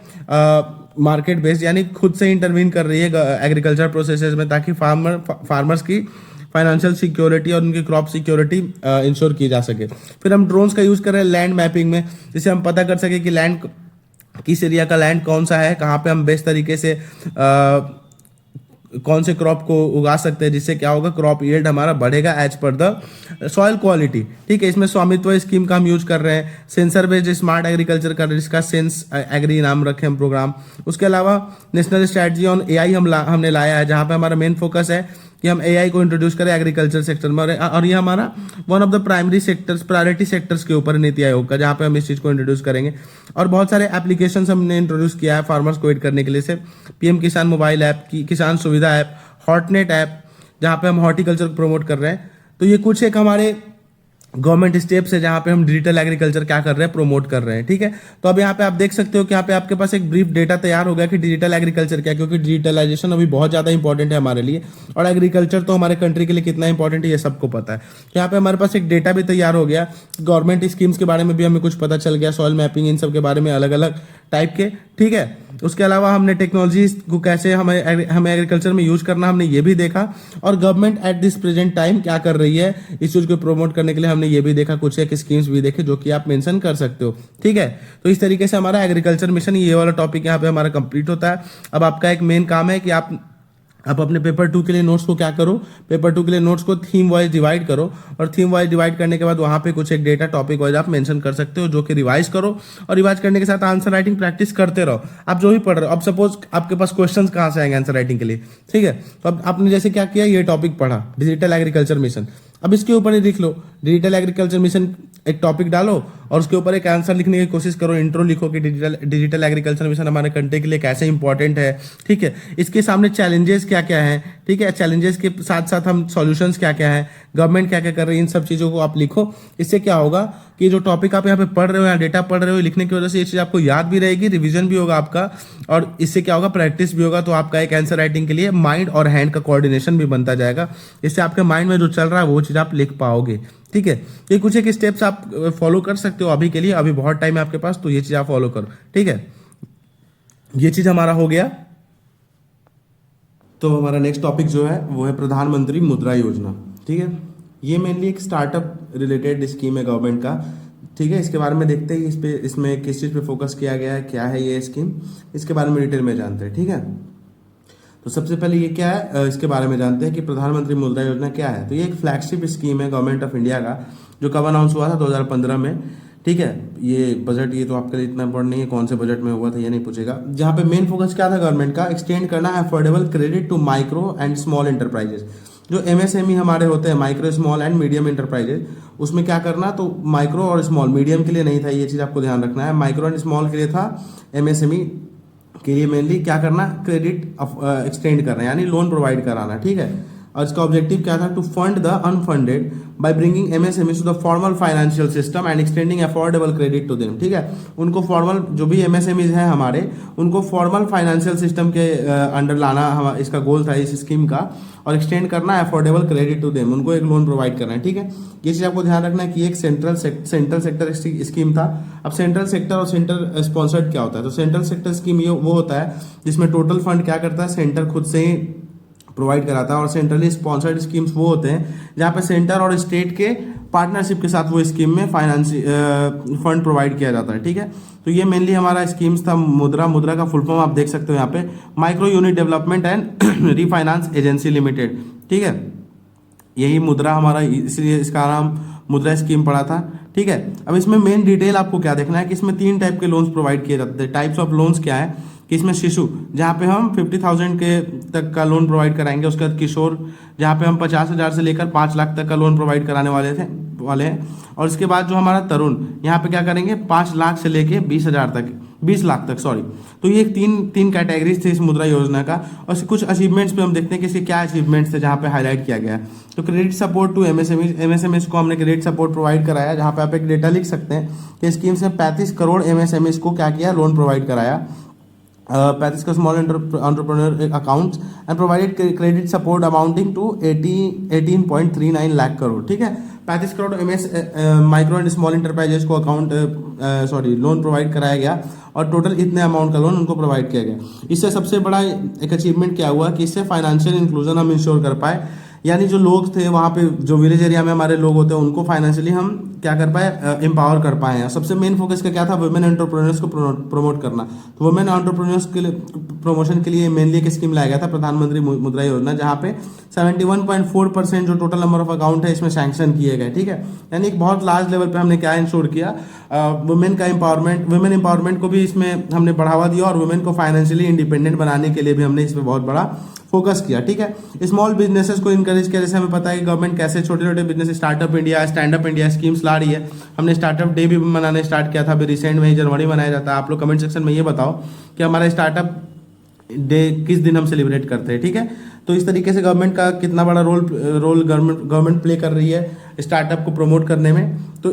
मार्केट बेस्ड यानी खुद से इंटरवीन कर रही है एग्रीकल्चर प्रोसेसेस में, ताकि फार्मर्स की फाइनेंशियल सिक्योरिटी और उनकी क्रॉप सिक्योरिटी इंश्योर की जा सके। फिर हम ड्रोन्स का यूज़ कर रहे हैं लैंड मैपिंग में, जिससे हम पता कर सके कि लैंड किस एरिया का लैंड कौन सा है, कहाँ पे हम बेस्ट तरीके से कौन से क्रॉप को उगा सकते हैं, जिससे क्या होगा, क्रॉप यील्ड हमारा बढ़ेगा as per the soil quality. ठीक है, इसमें स्वामित्व स्कीम का हम यूज कर रहे हैं, सेंसर बेस्ड स्मार्ट एग्रीकल्चर का, जिसका सेंस एग्री नाम रखे हम प्रोग्राम। उसके अलावा नेशनल स्ट्रैटेजी ऑन AI हमने लाया है, जहाँ पे हमारा मेन फोकस है कि हम AI को इंट्रोड्यूस करें एग्रीकल्चर सेक्टर में, और ये हमारा one of the primary sectors, priority sectors के ऊपर नीति आयोग का, जहाँ पे हम इस चीज़ को इंट्रोड्यूस करेंगे। और बहुत सारे एप्लीकेशंस हमने इंट्रोड्यूस किया है फार्मर्स को एड करने के लिए, से PM किसान मोबाइल ऐप, किसान सुविधा ऐप, हॉटनेट ऐप, जहाँ पे हम हॉर्टिकल्चर को प्रमोट कर रहे हैं। तो ये कुछ एक हमारे गवर्नमेंट स्टेप्स है जहाँ पे हम डिजिटल एग्रीकल्चर क्या कर रहे हैं, प्रमोट कर रहे हैं। ठीक है, तो अब यहाँ पे आप देख सकते हो कि यहाँ पे आपके पास एक ब्रीफ डेटा तैयार हो गया कि डिजिटल एग्रीकल्चर क्या है, क्योंकि डिजिटलाइजेशन अभी बहुत ज़्यादा इंपॉर्टेंट है हमारे लिए, और एग्रीकल्चर तो हमारे कंट्री के लिए कितना इंपॉर्टेंट है ये सबको पता है। यहाँ पे हमारे पास एक डेटा भी तैयार हो गया, गवर्नमेंट स्कीम्स के बारे में भी हमें कुछ पता चल गया, सॉइल मैपिंग, इन सब के बारे में अलग अलग टाइप के। ठीक है, उसके अलावा हमने टेक्नोलॉजी को कैसे हमें एग्रीकल्चर में यूज करना हमने ये भी देखा, और government at this present time क्या कर रही है इस चीज को प्रमोट करने के लिए हमने ये भी देखा, कुछ एक स्कीम्स भी देखे जो कि आप मेंशन कर सकते हो। ठीक है, तो इस तरीके से हमारा एग्रीकल्चर मिशन, ये वाला टॉपिक यहाँ पे हमारा कंप्लीट होता है। अब आपका एक मेन काम है कि आप अपने पेपर 2 के लिए नोट्स को क्या करो, पेपर 2 के लिए नोट्स को थीम वाइज डिवाइड करो, और थीम वाइज डिवाइड करने के बाद वहाँ पे कुछ एक डेटा टॉपिक वाइज आप मेंशन कर सकते हो, जो कि रिवाइज करो, और रिवाइज करने के साथ आंसर राइटिंग प्रैक्टिस करते रहो। आप जो भी पढ़ रहे हो, अब सपोज आपके पास क्वेश्चंस कहाँ से आएंगे आंसर राइटिंग के लिए, ठीक है, तो अब आपने जैसे क्या किया, ये टॉपिक पढ़ा डिजिटल एग्रीकल्चर मिशन, अब इसके ऊपर ही लिख लो डिजिटल एग्रीकल्चर मिशन, एक टॉपिक डालो और उसके ऊपर एक आंसर लिखने की कोशिश करो, इंट्रो लिखो कि डिजिटल एग्रीकल्चर मिशन हमारे कंट्री के लिए कैसे इंपॉर्टेंट है। ठीक है, इसके सामने चैलेंजेस क्या क्या हैं, ठीक है, चैलेंजेस के साथ साथ हम सॉल्यूशंस क्या क्या हैं, गवर्नमेंट क्या क्या कर रही है, इन सब चीज़ों को आप लिखो। इससे क्या होगा कि जो टॉपिक आप यहाँ पे पढ़ रहे हो या डेटा पढ़ रहे हो, लिखने की वजह से ये चीज़ आपको याद भी रहेगी, रिविजन भी होगा आपका, और इससे क्या होगा, प्रैक्टिस भी होगा। तो आपका एक आंसर राइटिंग के लिए माइंड और हैंड का कोऑर्डिनेशन भी बनता जाएगा, इससे आपके माइंड में जो चल रहा है वो चीज़ आप लिख पाओगे। ठीक है, ये कुछ एक स्टेप्स आप फॉलो कर सकते हो अभी के लिए, अभी बहुत टाइम है आपके पास, तो ये चीज़ आप फॉलो करो। ठीक है, ये चीज़ हमारा हो गया। तो हमारा नेक्स्ट टॉपिक जो है वो है प्रधानमंत्री मुद्रा योजना। ठीक है, ये मेनली एक स्टार्टअप रिलेटेड स्कीम है गवर्नमेंट का। ठीक है, इसके बारे में देखते हैं इसमें किस चीज़ पे फोकस किया गया है, क्या है ये स्कीम, इसके बारे में डिटेल में जानते हैं। ठीक है, तो सबसे पहले ये क्या है, इसके बारे में जानते हैं कि प्रधानमंत्री मुद्रा योजना क्या है। तो ये एक फ्लैगशिप स्कीम है गवर्नमेंट ऑफ इंडिया का, जो कब अनाउंस हुआ था 2015 में। ठीक है, ये बजट, ये तो आपके लिए इतना इंपॉर्टेंट नहीं है कौन से बजट में हुआ था, ये नहीं पूछेगा। जहाँ पे मेन फोकस क्या था गवर्नमेंट का, एक्सटेंड करना affordable credit to micro and small enterprises. जो MSME हमारे होते हैं, micro small and medium enterprises, उसमें क्या करना, तो माइक्रो और स्मॉल, मीडियम के लिए नहीं था, ये चीज़ आपको ध्यान रखना है। माइक्रो एंड स्मॉल के लिए था, MSME के लिए मेनली क्या करना, क्रेडिट एक्सटेंड करना, यानी लोन प्रोवाइड कराना। ठीक है, और इसका ऑब्जेक्टिव क्या था, to fund the unfunded by bringing MSMEs to the formal financial system and extending affordable credit to them. ठीक है, उनको फॉर्मल, जो भी MSMEs हैं हमारे, उनको फॉर्मल फाइनेंशियल सिस्टम के अंडर लाना इसका गोल था इस स्कीम का, और एक्सटेंड करना अफोर्डेबल क्रेडिट टू देम, उनको एक लोन प्रोवाइड करना है। ठीक है, ये चीज़ आपको ध्यान रखना है कि एक सेंट्रल सेक्टर स्कीम था। अब सेंट्रल सेक्टर और सेंटर स्पॉन्सर्ड क्या होता है, तो सेंट्रल सेक्टर स्कीम ये वो होता है जिसमें टोटल फंड क्या करता है, सेंटर खुद से ही प्रोवाइड कराता है, और सेंट्रली स्पॉन्सर्ड स्कीम्स वो होते हैं जहाँ पे सेंटर और स्टेट के पार्टनरशिप के साथ वो स्कीम में फाइनेंस फंड प्रोवाइड किया जाता है। ठीक है, तो ये मेनली हमारा स्कीम्स था। मुद्रा का फुल फॉर्म आप देख सकते हो यहाँ पे, micro unit development and refinance agency limited. ठीक है, यही मुद्रा हमारा, इसलिए इसका नाम मुद्रा स्कीम पड़ा था। ठीक है, अब इसमें मेन डिटेल आपको क्या देखना है कि इसमें 3 टाइप के लोन्स प्रोवाइड किए जाते हैं। टाइप्स ऑफ लोन्स क्या है, कि इसमें शिशु जहाँ पे हम 50,000 के तक का लोन प्रोवाइड कराएंगे, उसके बाद किशोर जहाँ पे हम 50,000 से लेकर 5 लाख तक का लोन प्रोवाइड कराने वाले हैं, और इसके बाद जो हमारा तरुण यहाँ पे क्या करेंगे 5 लाख से लेके 20 लाख तक सॉरी। तो ये तीन कैटेगरीज थे इस मुद्रा योजना का। और कुछ अचीवमेंट्स पे हम देखते हैं कि इसके क्या अचीवमेंट्स थे जहाँ पे हाईलाइट किया गया है। तो क्रेडिट सपोर्ट टू एमएसएमईज को हमने क्रेडिट सपोर्ट प्रोवाइड कराया, जहाँ पे आप एक डेटा लिख सकते हैं कि स्कीम से 35 करोड़ एमएसएमईज को क्या किया, लोन प्रोवाइड कराया। 35 का small entrepreneur accounts and provided credit support amounting to 18.39 lakh crore. ठीक है, 35 crore micro and small enterprises को लोन प्रोवाइड कराया गया, और टोटल इतने अमाउंट का लोन उनको प्रोवाइड किया गया। इससे सबसे बड़ा एक अचीवमेंट क्या हुआ कि इससे फाइनेंशियल इंक्लूजन हम इंश्योर कर पाए, यानी जो लोग थे वहाँ पे, जो विलेज एरिया में हमारे लोग होते हैं, उनको फाइनेंशियली हम क्या कर पाए, एम्पावर कर पाए हैं। सबसे मेन फोकस का क्या था, वुमेन एंटरप्रेन्योर्स को प्रमोट करना। तो वुमेन एंटरप्रेन्योर्स के लिए प्रमोशन के लिए मेनली एक स्कीम लाया गया था, प्रधानमंत्री मुद्रा योजना, जहाँ पे 71.4% जो टोटल नंबर ऑफ अकाउंट है इसमें सैंक्शन किए गए। ठीक है, यानी एक बहुत लार्ज लेवल पे हमने क्या इंश्योर किया, वुमेन एम्पावरमेंट को भी इसमें हमने बढ़ावा दिया, और वुमेन को फाइनेंशियली इंडिपेंडेंट बनाने के लिए भी हमने इसमें बहुत बड़ा फोकस किया। ठीक है, स्मॉल बिजनेसेस को इनकरेज किया। जैसे हमें पता है कि गवर्नमेंट कैसे छोटे छोटे business, startup India, stand up India schemes ला रही है। हमने स्टार्टअप डे भी मनाने स्टार्ट किया था, अभी रिसेंट में ही जनवरी मनाया जाता है। आप लोग कमेंट सेक्शन में ये बताओ कि हमारा स्टार्टअप डे किस दिन हम सेलिब्रेट करते हैं। ठीक है, तो इस तरीके से गवर्नमेंट का कितना बड़ा रोल गवर्नमेंट प्ले कर रही है स्टार्टअप को प्रमोट करने में। तो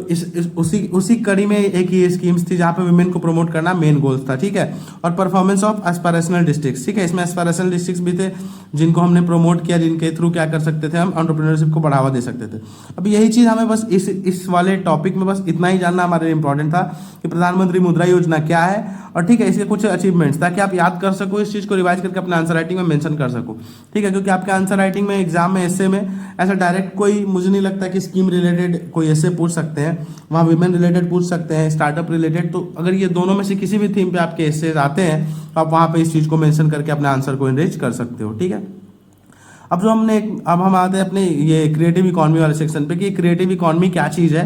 उसी कड़ी में एक ये स्कीम्स थी जहाँ पे वुमेन को प्रमोट करना मेन गोल्स था। ठीक है, और परफॉर्मेंस ऑफ एस्पिरेशनल डिस्ट्रिक्ट्स। ठीक है, इसमें एस्पिरेशनल डिस्ट्रिक्ट्स भी थे जिनको हमने प्रमोट किया, जिनके थ्रू क्या कर सकते थे, हम एंटरप्रेन्योरशिप को बढ़ावा दे सकते थे। अब यही चीज़ हमें बस इस वाले टॉपिक में बस इतना ही जानना हमारे लिए इंपॉर्टेंट था कि प्रधानमंत्री मुद्रा योजना क्या है, और ठीक है इसके कुछ अचीवमेंट्स, ताकि आप याद कर सको, इस चीज़ को रिवाइज करके अपने आंसर राइटिंग में मेंशन कर सको। ठीक है, क्योंकि आपके आंसर राइटिंग में, एग्जाम में, एस्से में ऐसा डायरेक्ट कोई मुझे नहीं लगता कि स्कीम रिलेटेड कोई एस्से पूछ सकते हैं, वहाँ विमेन रिलेटेड पूछ सकते हैं, स्टार्टअप रिलेटेड। तो अगर ये दोनों में से किसी भी थीम पे आपके एस्से आते हैं तो आप वहाँ पे इस चीज़ को मेंशन करके अपने आंसर को एनरिच कर सकते हो। ठीक है, अब हम आते हैं अपने ये क्रिएटिव इकोनॉमी वाले सेक्शन पे कि क्रिएटिव इकोनॉमी क्या चीज़ है।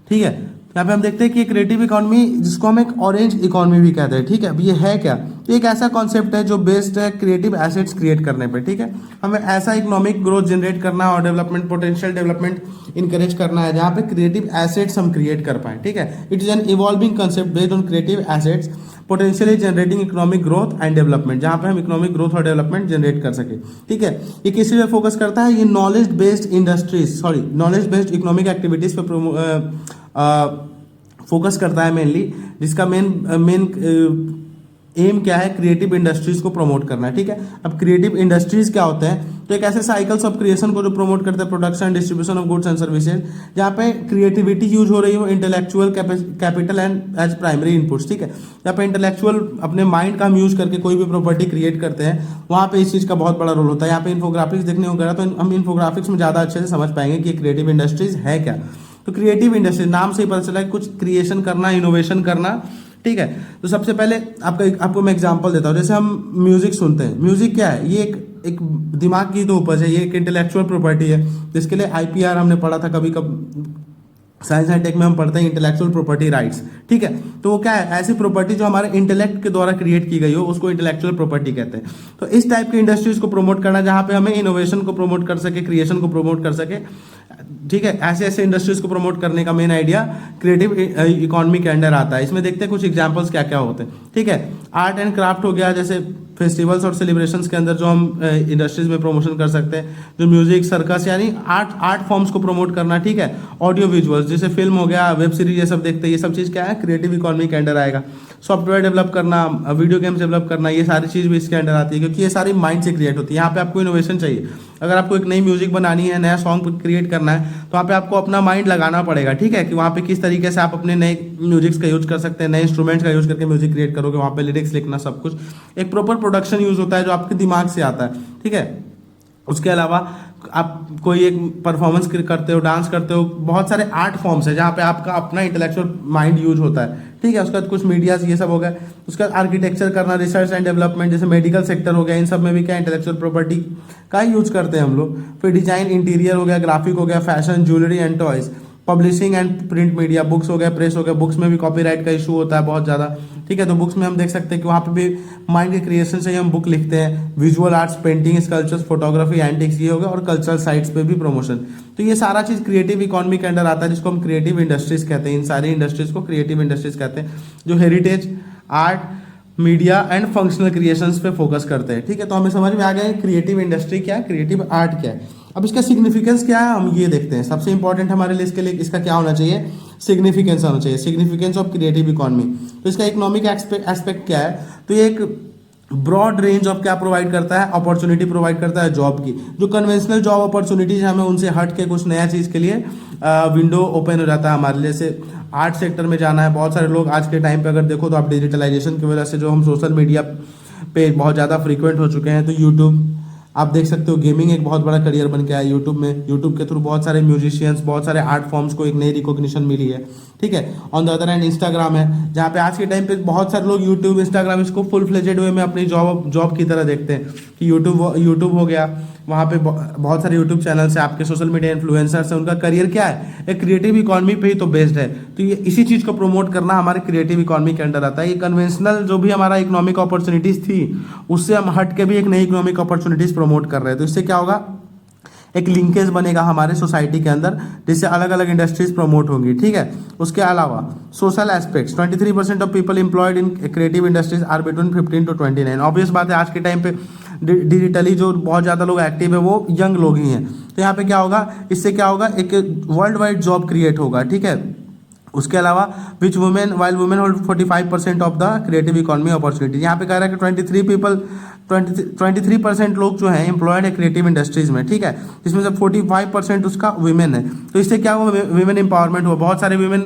ठीक है, यहाँ पे हम देखते हैं कि क्रिएटिव इकोनॉमी, जिसको हम एक ऑरेंज इकोनॉमी भी कहते हैं। ठीक है, अब ये है क्या, एक ऐसा कॉन्सेप्ट है जो बेस्ड है क्रिएटिव एसेट्स क्रिएट करने पे। ठीक है, हमें ऐसा इकोनॉमिक ग्रोथ जनरेट करना और डेवलपमेंट, पोटेंशियल डेवलपमेंट इंकरेज करना है जहाँ पे क्रिएटिव एसेट्स हम क्रिएट कर पाए। ठीक है, it is an evolving concept based on creative assets potentially generating economic growth and development, जहाँ पे हम इकोनॉमिक ग्रोथ और डेवलपमेंट जनरेट कर सके। ठीक है, ये किस पे फोकस करता है, ये नॉलेज बेस्ड इकोनॉमिक एक्टिविटीज पे फोकस करता है मेनली, जिसका मेन एम क्या है, क्रिएटिव इंडस्ट्रीज को प्रमोट करना है। ठीक है, अब क्रिएटिव इंडस्ट्रीज क्या होते हैं, तो एक ऐसे साइकिल्स ऑफ क्रिएशन को जो प्रमोट करते हैं, production distribution of goods and services, जहाँ पे क्रिएटिविटी यूज हो रही हो, intellectual capital and as primary inputs. ठीक है, जहाँ पे इंटेलेक्चुअल अपने माइंड का हम यूज करके कोई भी प्रॉपर्टी क्रिएट करते हैं, वहाँ पे इस चीज़ का बहुत बड़ा रोल होता है। यहाँ पे इन्फोग्राफिक्स देखने को करा, तो हम इन्फोग्राफिक्स में ज़्यादा अच्छे से समझ पाएंगे कि क्रिएटिव इंडस्ट्रीज है क्या। तो क्रिएटिव इंडस्ट्री नाम से ही पता चला है कुछ क्रिएशन करना, इनोवेशन करना। ठीक है, तो सबसे पहले आपको मैं एग्जांपल देता हूँ। जैसे हम म्यूजिक सुनते हैं, म्यूजिक क्या है, ये एक दिमाग की तो उपज है, ये एक इंटेलेक्चुअल प्रॉपर्टी है, जिसके लिए आईपीआर हमने पढ़ा था कभी साइंस एंड टेक में हम पढ़ते हैं, इंटेलेक्चुअल प्रॉपर्टी राइट्स। ठीक है, तो वो क्या है, ऐसी प्रॉपर्टी जो हमारे इंटेलेक्ट के द्वारा क्रिएट की गई हो, उसको इंटेलेक्चुअल प्रॉपर्टी कहते हैं। तो इस टाइप की इंडस्ट्रीज को प्रमोट करना जहाँ पे हमें इनोवेशन को प्रमोट कर सके, क्रिएशन को प्रमोट कर सके। ठीक है, ऐसे इंडस्ट्रीज को प्रमोट करने का मेन आइडिया क्रिएटिव इकोनॉमी के अंडर आता है। इसमें देखते हैं कुछ एग्जांपल्स क्या क्या होते हैं। ठीक है, आर्ट एंड क्राफ्ट हो गया, जैसे फेस्टिवल्स और सेलिब्रेशंस के अंदर जो हम इंडस्ट्रीज में प्रमोशन कर सकते हैं, जो म्यूजिक, सर्कस, यानी आर्ट फॉर्म्स को प्रमोट करना। ठीक है, ऑडियो विजुअल्स जैसे फिल्म हो गया, वेब सीरीज, ये सब देखते हैं, ये सब चीज़ क्या है, क्रिएटिव इकोनॉमी के अंडर आएगा। सॉफ्टवेयर डेवलप करना, वीडियो गेम्स डेवलप करना, ये सारी चीज़ भी इसके अंडर आती है, क्योंकि ये सारी माइंड से क्रिएट होती है। यहाँ पे आपको इनोवेशन चाहिए। अगर आपको एक नई म्यूजिक बनानी है, नया सॉन्ग क्रिएट करना है, तो वहाँ पे आपको अपना माइंड लगाना पड़ेगा। ठीक है, कि वहाँ पे किस तरीके से आप अपने नए म्यूजिक्स का यूज कर सकते हैं, नए इंस्ट्रूमेंट्स का यूज करके म्यूजिक क्रिएट करोगे, वहाँ पे लिरिक्स लिखना, सब कुछ एक प्रॉपर प्रोडक्शन यूज होता है जो आपके दिमाग से आता है। ठीक है, उसके अलावा आप कोई एक परफॉर्मेंस करते हो, डांस करते हो, बहुत सारे आर्ट फॉर्म्स है जहाँ पे आपका अपना इंटेलेक्चुअल माइंड यूज होता है। ठीक है, उसके बाद कुछ मीडियाज, ये सब हो गया। उसके बाद आर्किटेक्चर करना, रिसर्च एंड डेवलपमेंट, जैसे मेडिकल सेक्टर हो गया, इन सब में भी क्या इंटेलेक्चुअल प्रॉपर्टी का यूज करते हैं हम लोग। फिर डिजाइन, इंटीरियर हो गया, ग्राफिक हो गया, fashion, jewellery and toys, publishing and print media, books हो गया, प्रेस हो गया, बुक्स में भी कॉपीराइट का इशू होता है बहुत ज़्यादा, ठीक है। तो बुक्स में हम देख सकते हैं कि वहाँ पे भी माइंड के क्रिएशन से ही हम बुक लिखते हैं। Visual arts, painting, sculptures, photography, antics, ये हो गया, और कल्चरल साइट्स पे भी प्रमोशन। तो ये सारा चीज़ क्रिएटिव इकोनॉमी के अंडर आता है, जिसको हम क्रिएटिव इंडस्ट्रीज कहते हैं। इन सारी इंडस्ट्रीज को क्रिएटिव इंडस्ट्रीज कहते हैं, जो heritage, art, media and functional creations पे फोकस करते हैं, ठीक है। तो हमें समझ में आ गया क्रिएटिव इंडस्ट्री क्या है, क्रिएटिव आर्ट क्या है। अब इसका सिग्निफिकेंस क्या है हम ये देखते हैं। सबसे इंपॉर्टेंट हमारे लिए इसके लिए इसका क्या होना चाहिए, सिग्निफिकेंस होना चाहिए, सिग्निफिकेंस ऑफ क्रिएटिव इकोनॉमी। तो इसका इकोनॉमिक एस्पेक्ट क्या है, तो ये एक ब्रॉड रेंज ऑफ क्या प्रोवाइड करता है, अपॉर्चुनिटी प्रोवाइड करता है जॉब की। जो कन्वेंशनल जॉब अपॉर्चुनिटीज हमें उनसे हट के कुछ नया चीज़ के लिए विंडो ओपन हो जाता है हमारे लिए। से आर्ट सेक्टर में जाना है, बहुत सारे लोग आज के टाइम पे अगर देखो तो आप डिजिटलाइजेशन की वजह से जो हम सोशल मीडिया पे बहुत ज़्यादा फ्रीक्वेंट हो चुके हैं। तो यूट्यूब आप देख सकते हो, गेमिंग एक बहुत बड़ा करियर बन गया है यूट्यूब में। यूट्यूब के थ्रू बहुत सारे म्यूजिशियंस, बहुत सारे आर्ट फॉर्म्स को एक नई रिकॉग्निशन मिली है, ठीक है। On the other hand Instagram है, जहाँ पे आज के टाइम पे बहुत सारे लोग यूट्यूब, इंस्टाग्राम इसको फुल फ्लेजेड वे में अपनी जॉब की तरह देखते हैं कि यूट्यूब हो गया, वहाँ पे बहुत सारे यूट्यूब चैनल्स है, आपके सोशल मीडिया इन्फ्लुएंसर्स है, उनका करियर क्या है, एक क्रिएटिव इकोनॉमी पे ही तो बेस्ड है। तो ये इसी चीज़ को प्रमोट करना हमारे क्रिएटिव इकोनॉमी के अंडर आता है। ये कन्वेंशनल जो भी हमारा इकोनॉमिक अपॉर्चुनिटीज़ थी, उससे हम हट के भी एक नई इकोनॉमिक अपॉर्चुनिटीज़ प्रमोट कर रहे हैं। तो इससे क्या होगा, एक लिंकेज बनेगा हमारे सोसाइटी के अंदर, जिससे अलग अलग इंडस्ट्रीज प्रमोट होंगी, ठीक है। उसके अलावा social aspects, 23% of people employed in creative industries are between 15 to 29। Obvious बात है, आज के टाइम पे डिजिटली जो बहुत ज़्यादा लोग एक्टिव है वो यंग लोग ही हैं। तो यहाँ पे क्या होगा, इससे क्या होगा, एक वर्ल्ड वाइड जॉब क्रिएट होगा, ठीक है। उसके अलावा विच women while women hold 45% of the creative economy opportunity. यहाँ पे कह रहा है कि 23% लोग जो है एम्प्लॉयड है क्रिएटिव इंडस्ट्रीज में, ठीक है, जिसमें से 45% उसका वुमेन है। तो इससे क्या हुआ, वुमेन एम्पावरमेंट हुआ। बहुत सारे वुमेन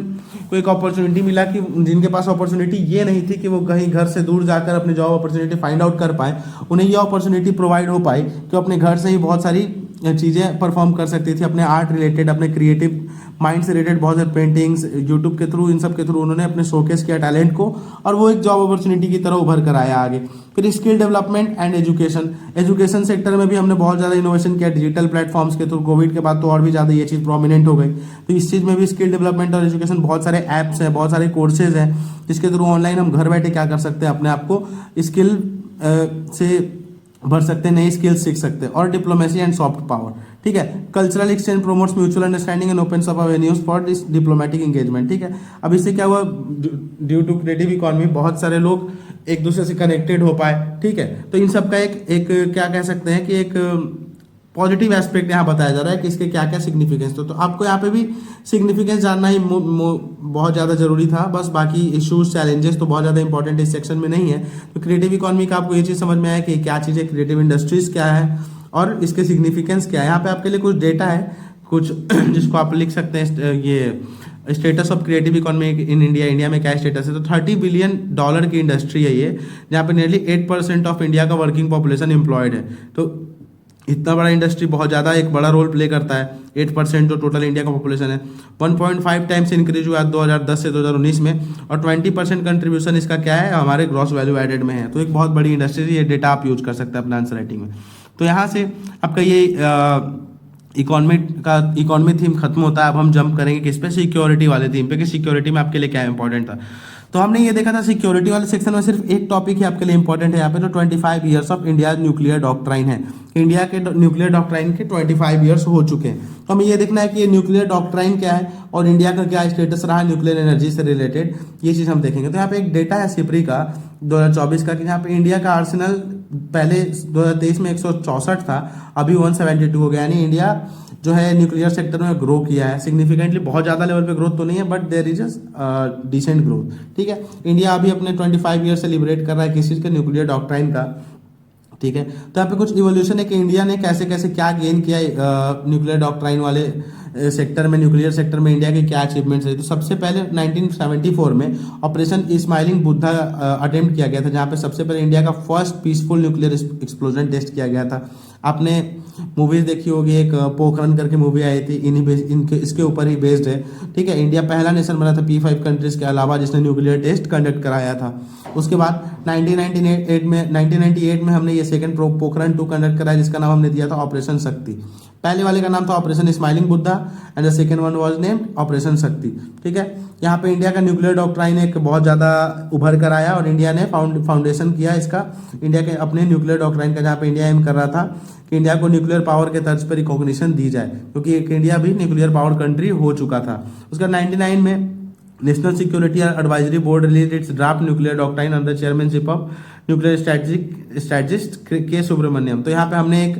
को एक अपॉर्चुनिटी मिला कि जिनके पास अपॉर्चुनिटी ये नहीं थी कि वो कहीं घर से दूर जाकर अपनी जॉब अपॉर्चुनिटी फाइंड आउट कर पाए, उन्हें ये अपॉर्चुनिटी प्रोवाइड हो पाई कि अपने घर से ही बहुत सारी चीज़ें परफॉर्म कर सकती थी, अपने आर्ट रिलेटेड, अपने क्रिएटिव माइंड से रिलेटेड बहुत सारे पेंटिंग्स, यूट्यूब के थ्रू, इन सब के थ्रू उन्होंने अपने शोकेस किया टैलेंट को, और वो एक जॉब अपॉर्चुनिटी की तरह उभर कर आया आगे। फिर skill development and education sector में भी हमने बहुत ज़्यादा इनोवेशन किया डिजिटल प्लेटफॉर्म्स के थ्रू। कोविड के बाद तो और भी ज़्यादा ये चीज़ प्रोमिनेंट हो गई। तो इस चीज़ में भी स्किल डेवलपमेंट और एजुकेशन, बहुत सारे ऐप्स हैं, बहुत सारे कोर्सेज हैं, जिसके थ्रू ऑनलाइन हम घर बैठे क्या कर सकते हैं, अपने आप को स्किल से भर सकते हैं, नई स्किल्स सीख सकते हैं। और डिप्लोमेसी एंड सॉफ्ट पावर, ठीक है। Cultural exchange promotes mutual understanding and opens up avenues for this diplomatic engagement, ठीक है। अब इससे क्या हुआ, ड्यू टू क्रिएटिव इकोनॉमी बहुत सारे लोग एक दूसरे से कनेक्टेड हो पाए, ठीक है। तो इन सब का एक क्या कह सकते हैं कि एक पॉजिटिव एस्पेक्ट यहाँ बताया जा रहा है कि इसके क्या क्या सिग्निफिकेंस। तो आपको यहाँ पे भी सिग्निफिकेंस जानना ही बहुत ज़्यादा जरूरी था। बस बाकी इश्यूज, चैलेंजेस तो बहुत ज़्यादा इंपॉर्टेंट इस सेक्शन में नहीं है। तो क्रिएटिव इकोनॉमी का आपको ये चीज़ समझ में आया कि क्या चीज़ है, क्रिएटिव इंडस्ट्रीज क्या है और इसके सिग्निफिकेंस क्या है। यहाँ पे आपके लिए कुछ डेटा है, कुछ जिसको आप लिख सकते हैं, ये status of creative economy in India में क्या स्टेटस है। तो $30 बिलियन की इंडस्ट्री है ये, जहाँ पे नियरली 8% ऑफ इंडिया का वर्किंग पॉपुलेशन एम्प्लॉयड है। तो इतना बड़ा इंडस्ट्री बहुत ज़्यादा एक बड़ा रोल प्ले करता है। 8% जो टोटल इंडिया का पॉपुलेशन है, 1.5 टाइम्स इंक्रीज हुआ 2010 से 2019 में, और 20% कंट्रीब्यूशन इसका क्या है, हमारे ग्रॉस वैल्यू एडेड में है। तो एक बहुत बड़ी इंडस्ट्री है, ये डेटा आप यूज कर सकते हैं अपने आंसर राइटिंग में। तो यहाँ से आपका ये इकोनॉमी थीम खत्म होता है। अब हम जंप करेंगे किस पे, सिक्योरिटी वाले थीम पे, कि सिक्योरिटी में आपके लिए क्या इंपॉर्टेंट था। तो हमने ये देखा था सिक्योरिटी वाले सेक्शन में सिर्फ एक टॉपिक ही आपके लिए इंपॉर्टेंट है यहाँ पे, जो 25 years of India nuclear doctrine है। इंडिया के न्यूक्लियर डॉक्ट्राइन के 25 ईयर्स हो चुके हैं। तो हमें ये देखना है कि ये न्यूक्लियर डॉक्ट्राइन क्या है और इंडिया का क्या स्टेटस रहा है न्यूक्लियर एनर्जी से रिलेटेड, ये चीज़ हम देखेंगे। तो यहाँ पे एक डेटा है सिप्री का 2024 का, कि यहाँ पे इंडिया का आर्सेनल पहले 2023 में 164 था, अभी 172 हो गया। यानी इंडिया जो है न्यूक्लियर सेक्टर में ग्रो किया है सिग्निफिकेंटली। बहुत ज़्यादा लेवल पे ग्रोथ तो नहीं है, but there is decent growth, ठीक है। इंडिया अभी अपने 25 ईयर सेलिब्रेट कर रहा है किस चीज़ का, न्यूक्लियर डॉक्ट्राइन का, ठीक है। तो यहाँ पे कुछ इवोल्यूशन है कि इंडिया ने कैसे कैसे क्या गेन किया न्यूक्लियर डॉक्ट्राइन वाले सेक्टर में, न्यूक्लियर सेक्टर में इंडिया के क्या अचीवमेंट्स है। तो सबसे पहले 1974 में ऑपरेशन स्माइलिंग बुद्धा अटेम्प्ट किया गया था, जहाँ पे सबसे पहले इंडिया का first peaceful nuclear explosion test किया गया था। आपने मूवीज देखी होगी, एक पोखरण करके मूवी आई थी, इसके ऊपर ही बेस्ड है, ठीक है। इंडिया पहला नेशन बना था P5 कंट्रीज के अलावा जिसने न्यूक्लियर टेस्ट कंडक्ट कराया था। उसके बाद 1998 में हमने ये सेकंड पोखरण 2 कंडक्ट कराया, जिसका नाम हमने दिया था ऑपरेशन शक्ति। पहले वाले का नाम था operation smiling Buddha and the second one was named operation शक्ति। ठीक है, यहाँ पे इंडिया का न्यूक्लियर डॉक्ट्राइन एक बहुत ज़्यादा उभर कर आया और इंडिया ने फाउंडेशन किया इसका, इंडिया के अपने न्यूक्लियर डॉक्ट्राइन का, जहाँ पे इंडिया एम कर रहा था कि इंडिया को न्यूक्लियर पावर के तर्ज पर रिकॉग्निशन दी जाए, क्योंकि एक इंडिया भी न्यूक्लियर पावर कंट्री हो चुका था। उसका 99 में national security advisory board release it's draft nuclear doctrine under chairmanship of nuclear strategist के सुब्रमण्यम। तो यहाँ पे हमने एक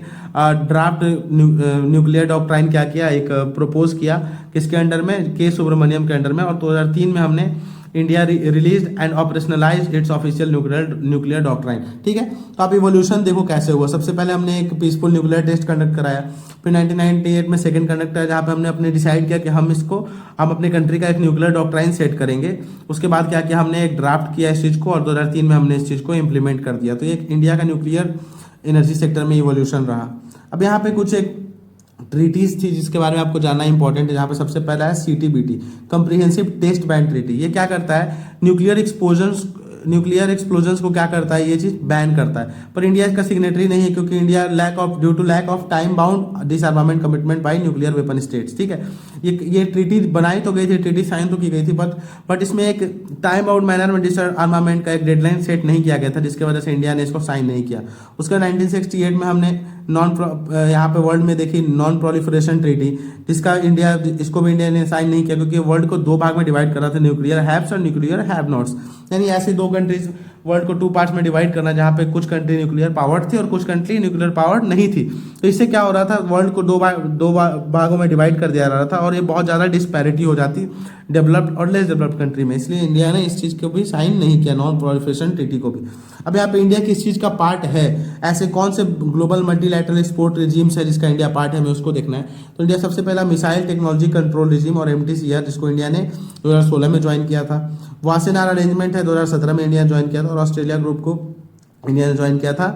ड्राफ्ट न्यूक्लियर डॉक्ट्राइन क्या किया, एक प्रपोज किया, किसके अंडर में, के सुब्रमण्यम के अंडर में। और 2003 में हमने India release and operationalize its official nuclear doctrine. ठीक है, तो आप इवोल्यूशन देखो कैसे हुआ। सबसे पहले हमने एक पीसफुल न्यूक्लियर टेस्ट कंडक्ट कराया, फिर 1998 में सेकंड कंडक्ट कराया, जहाँ पे हमने अपने डिसाइड किया कि हम अपने कंट्री का एक न्यूक्लियर डॉक्ट्राइन सेट करेंगे। उसके बाद क्या किया, हमने एक ड्राफ्ट किया इस चीज़ को और 2003 में हमने इस चीज़ को इम्प्लीमेंट कर दिया। तो ये इंडिया का न्यूक्लियर एनर्जी सेक्टर में इवोल्यूशन रहा। अब यहाँ पे कुछ एक ट्रीटीज थी जिसके बारे में आपको जानना इंपॉर्टेंट है, जहाँ पे सबसे पहला है CTBT, comprehensive test ban treaty. ये क्या करता है, न्यूक्लियर एक्सप्लोजन्स को क्या करता है, ये चीज बैन करता है। पर इंडिया इसका सिग्नेटरी नहीं है, क्योंकि India due to lack of time bound disarmament commitment by nuclear weapon states. ठीक है, ये ट्रीटी बनाई तो गई थी, ट्रीटी साइन तो की गई थी, बट इसमें एक टाइम बाउंड मैनर में डिसआर्मामेंट का एक डेडलाइन सेट नहीं किया गया था, जिसकी वजह से इंडिया ने इसको साइन नहीं किया। उसका 1968 में हमने यहाँ पे वर्ल्ड में देखी नॉन प्रोलिफरेशन ट्रीटी, जिसका इसको भी इंडिया ने साइन नहीं किया, क्योंकि वर्ल्ड को दो भाग में डिवाइड करा था, न्यूक्लियर हैव्स और न्यूक्लियर हैव नॉट्स। यानी ऐसी दो कंट्रीज वर्ल्ड को 2 पार्ट्स में डिवाइड करना, जहाँ पे कुछ कंट्री न्यूक्लियर पावर्ड थी और कुछ कंट्री न्यूक्लियर पावर्ड नहीं थी। तो इससे क्या हो रहा था, वर्ल्ड को दो भागों में डिवाइड कर दिया रहा था और ये बहुत ज़्यादा डिस्पैरिटी हो जाती डेवलप्ड और लेस डेवलप्ड कंट्री में। इसलिए इंडिया ने इस चीज़ को भी साइन नहीं किया, नॉन प्रोलिफरेशन ट्रीटी को भी। अब यहाँ पे इंडिया किस चीज़ का पार्ट है, ऐसे कौन से ग्लोबल मल्टीलैटरल एक्सपोर्ट रिजीम्स है जिसका इंडिया पार्ट है, हमें उसको देखना है। तो इंडिया सबसे पहला मिसाइल टेक्नोलॉजी कंट्रोल रिजीम और MTCR, जिसको इंडिया ने 2016 में ज्वाइन किया था। वासेनार अरेंजमेंट है, 2017 में इंडिया ज्वाइन किया था। और ऑस्ट्रेलिया ग्रुप को इंडिया ने ज्वाइन किया था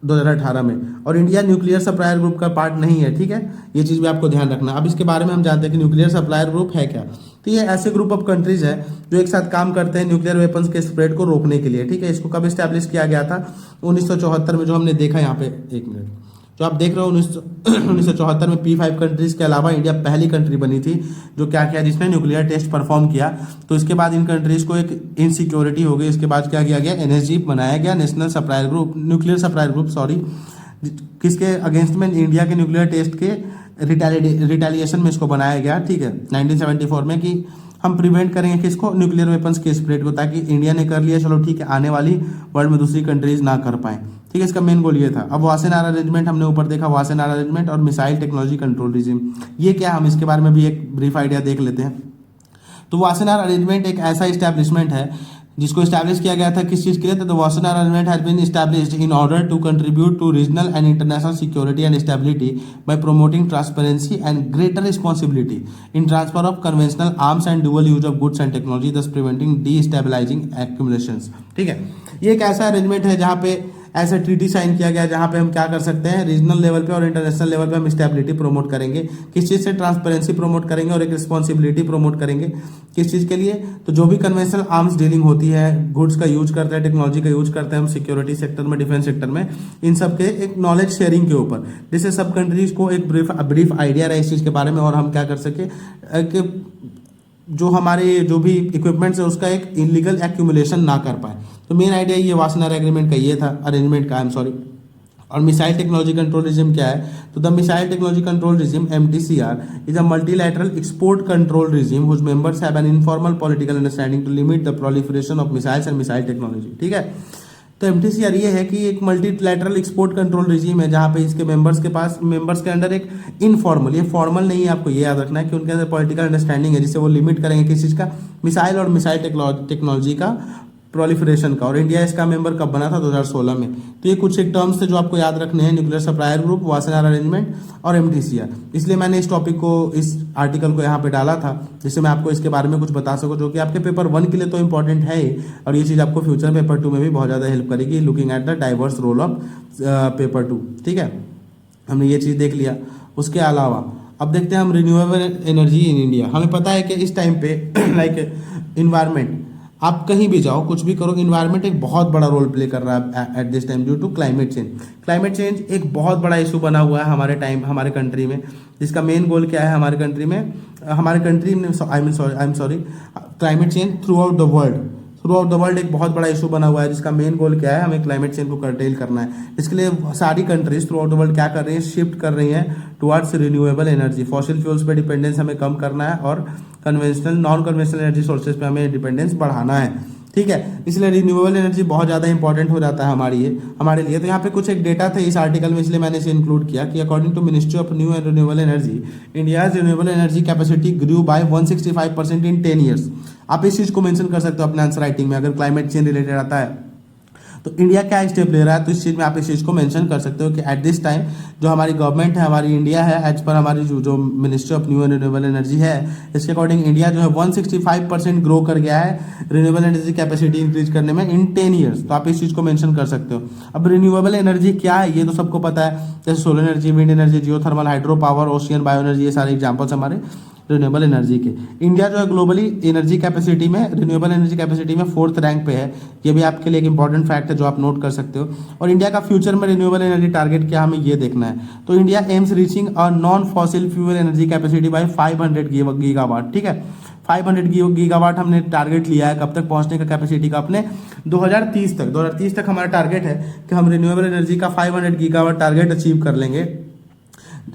2018 में। और इंडिया न्यूक्लियर सप्लायर ग्रुप का पार्ट नहीं है। ठीक है, ये चीज़ भी आपको ध्यान रखना। अब इसके बारे में हम जानते हैं कि न्यूक्लियर सप्लायर ग्रुप है क्या। तो ये ऐसे ग्रुप ऑफ कंट्रीज है जो एक साथ काम करते हैं न्यूक्लियर वेपन्स के स्प्रेड को रोकने के लिए। ठीक है, इसको कब स्टैब्लिश किया गया था, 1974 में, जो हमने देखा यहाँ पे, एक मिनट, जो आप देख रहे हो 1974 में P5 कंट्रीज के अलावा इंडिया पहली कंट्री बनी थी जो क्या किया, जिसने न्यूक्लियर टेस्ट परफॉर्म किया। तो इसके बाद इन कंट्रीज को एक इनसिक्योरिटी हो गई। इसके बाद क्या किया गया, NSG बनाया गया, national supplier group, nuclear supplier group, sorry, किसके अगेंस्ट में, इंडिया के न्यूक्लियर टेस्ट के रिटेलिएशन में इसको बनाया गया। ठीक है, 1974 में, कि हम प्रिवेंट करेंगे किसको, न्यूक्लियर वेपन्स के स्प्रेड को, ताकि इंडिया ने कर लिया, चलो ठीक है, आने वाली वर्ल्ड में दूसरी कंट्रीज ना कर पाए। ठीक है, इसका मेन गोल ये था। अब वासेनार अरेंजमेंट हमने ऊपर देखा, वासेनार अरेंजमेंट और मिसाइल टेक्नोलॉजी कंट्रोल रिजिम, ये क्या, हम इसके बारे में भी एक ब्रीफ आइडिया देख लेते हैं। तो वासेनार अरेंजमेंट एक ऐसा इस्टेब्लिशमेंट है जिसको इस्टेब्लिश किया गया था किस चीज़ के लिए, तो Wassenaar arrangement has been established in order to contribute to regional and international security and stability by promoting transparency and greater responsibility in transfer of conventional arms and dual use of goods and technology, thus preventing destabilizing accumulations. ठीक है, ये एक ऐसा arrangement है जहाँ पे ऐसा treaty sign किया गया, जहां पे हम क्या कर सकते हैं, रीजनल लेवल पे और इंटरनेशनल लेवल पे हम स्टेबिलिटी प्रमोट करेंगे। किस चीज़ से, ट्रांसपेरेंसी प्रमोट करेंगे और एक रिस्पॉन्सिबिलिटी प्रमोट करेंगे। किस चीज़ के लिए, तो जो भी कन्वेंशनल आर्म्स डीलिंग होती है, गुड्स का यूज करते हैं, टेक्नोलॉजी का यूज करते हैं हम सिक्योरिटी सेक्टर में, डिफेंस सेक्टर में, इन सब के एक नॉलेज शेयरिंग के ऊपर, जिससे सब कंट्रीज को एक ब्रीफ आइडिया रहे इस चीज़ के बारे में और हम क्या कर सके, जो हमारे जो भी इक्विपमेंट्स है उसका एक इलीगल एक्यूमुलेशन ना कर पाए। तो मेन आइडिया ये वासेनार एग्रीमेंट का ये था, अरेंजमेंट का, आई एम सॉरी। और मिसाइल टेक्नोलॉजी कंट्रोल रिजिम क्या है, तो the missile technology control regime MTCR is a multilateral export control regime whose members have an informal political understanding to limit the proliferation of missiles and missile technology. ठीक है, तो MTCR ये है कि एक मल्टीलैटरल एक्सपोर्ट कंट्रोल रिजीम है, जहाँ पे इसके मेंबर्स के अंडर एक इनफॉर्मल, ये फॉर्मल नहीं है, आपको ये याद रखना है कि उनके अंदर पॉलिटिकल अंडरस्टैंडिंग है, जिससे वो लिमिट करेंगे किस चीज़ का, मिसाइल और मिसाइल टेक्नोलॉजी का प्रोलिफरेशन का। और इंडिया इसका मेंबर कब बना था, 2016 में। तो ये कुछ एक टर्म्स थे जो आपको याद रखने हैं, nuclear supplier group, Wassenaar arrangement और MTCR। इसलिए मैंने इस टॉपिक को, इस आर्टिकल को यहाँ पे डाला था, जिससे मैं आपको इसके बारे में कुछ बता सकूँ, जो कि आपके पेपर 1 के लिए तो इंपॉर्टेंट है ही, और ये चीज़ आपको फ्यूचर पेपर 2 में भी बहुत ज़्यादा हेल्प करेगी, looking at the diverse role of paper 2। ठीक है, हमने ये चीज़ देख लिया। उसके अलावा अब देखते हैं हम रिन्यूएबल एनर्जी इन इंडिया। हमें पता है कि इस टाइम पे लाइक इन्वायरमेंट, आप कहीं भी जाओ, कुछ भी करो, इन्वायरमेंट एक बहुत बड़ा रोल प्ले कर रहा है at this time due to climate change. Climate change एक बहुत बड़ा इशू बना हुआ है हमारे कंट्री में, जिसका मेन गोल क्या है हमारे कंट्री में आई am sorry climate change through out the world एक बहुत बड़ा इशू बना हुआ है, जिसका मेन गोल क्या है, हमें क्लाइमेट चेंज को कर्टेल करना है। इसके लिए सारी countries through out the world क्या कर रही है, शिफ्ट कर रही हैं towards renewable energy. Fossil fuels पे डिपेंडेंस हमें कम करना है और नॉन कन्वेंशनल एनर्जी सोर्सेज पे हमें डिपेंडेंस बढ़ाना है, ठीक है। इसलिए रिन्यूएबल एनर्जी बहुत ज़्यादा इंपॉर्टेंट हो जाता है हमारे लिए। तो यहाँ पे कुछ एक डेटा थे इस आर्टिकल में, इसलिए मैंने इसे इंक्लूड किया कि according to ministry of new and renewable energy, India's renewable energy capacity grew by 165% in 10 years. आप इस चीज़ को मेंशन कर सकते हो अपने आंसर राइटिंग में, अगर क्लाइमेट चेंज रिलेटेड आता है तो इंडिया क्या स्टेप ले रहा है, तो इस चीज़ में आप इस चीज़ को मेंशन कर सकते हो कि एट दिस टाइम जो हमारी गवर्नमेंट है, हमारी इंडिया है, एज पर हमारी जो ministry of new and renewable energy है, इसके अकॉर्डिंग इंडिया जो है 165% ग्रो कर गया है रिन्यूएबल एनर्जी कैपेसिटी इंक्रीज करने में इन 10 ईयर्स। तो आप इस चीज़ को मेंशन कर सकते हो। अब रिन्यूएबल एनर्जी क्या है ये तो सबको पता है, जैसे solar energy, wind energy, geothermal, hydro power, ocean bio energy, ये सारे एग्जाम्पल्स हमारे रिन्यूएबल एनर्जी के। इंडिया जो है ग्लोबली एनर्जी कैपेसिटी में, रिन्यूएबल एनर्जी कैपेसिटी में 4th रैंक पे है। ये भी आपके लिए एक इंपॉर्टेंट फैक्ट है जो आप नोट कर सकते हो। और इंडिया का फ्यूचर में रिन्यूएबल एनर्जी टारगेट क्या, हमें ये देखना है। तो India aims reaching a non fossil fuel energy capacity by 500 gigawatt, ठीक है। 500 गीगावाट हमने टारगेट लिया है कब तक पहुंचने का, कैपेसिटी का अपने 2030 तक हमारा टारगेट है कि हम रिन्यूएबल एनर्जी का 500 गीगावाट टारगेट अचीव कर लेंगे।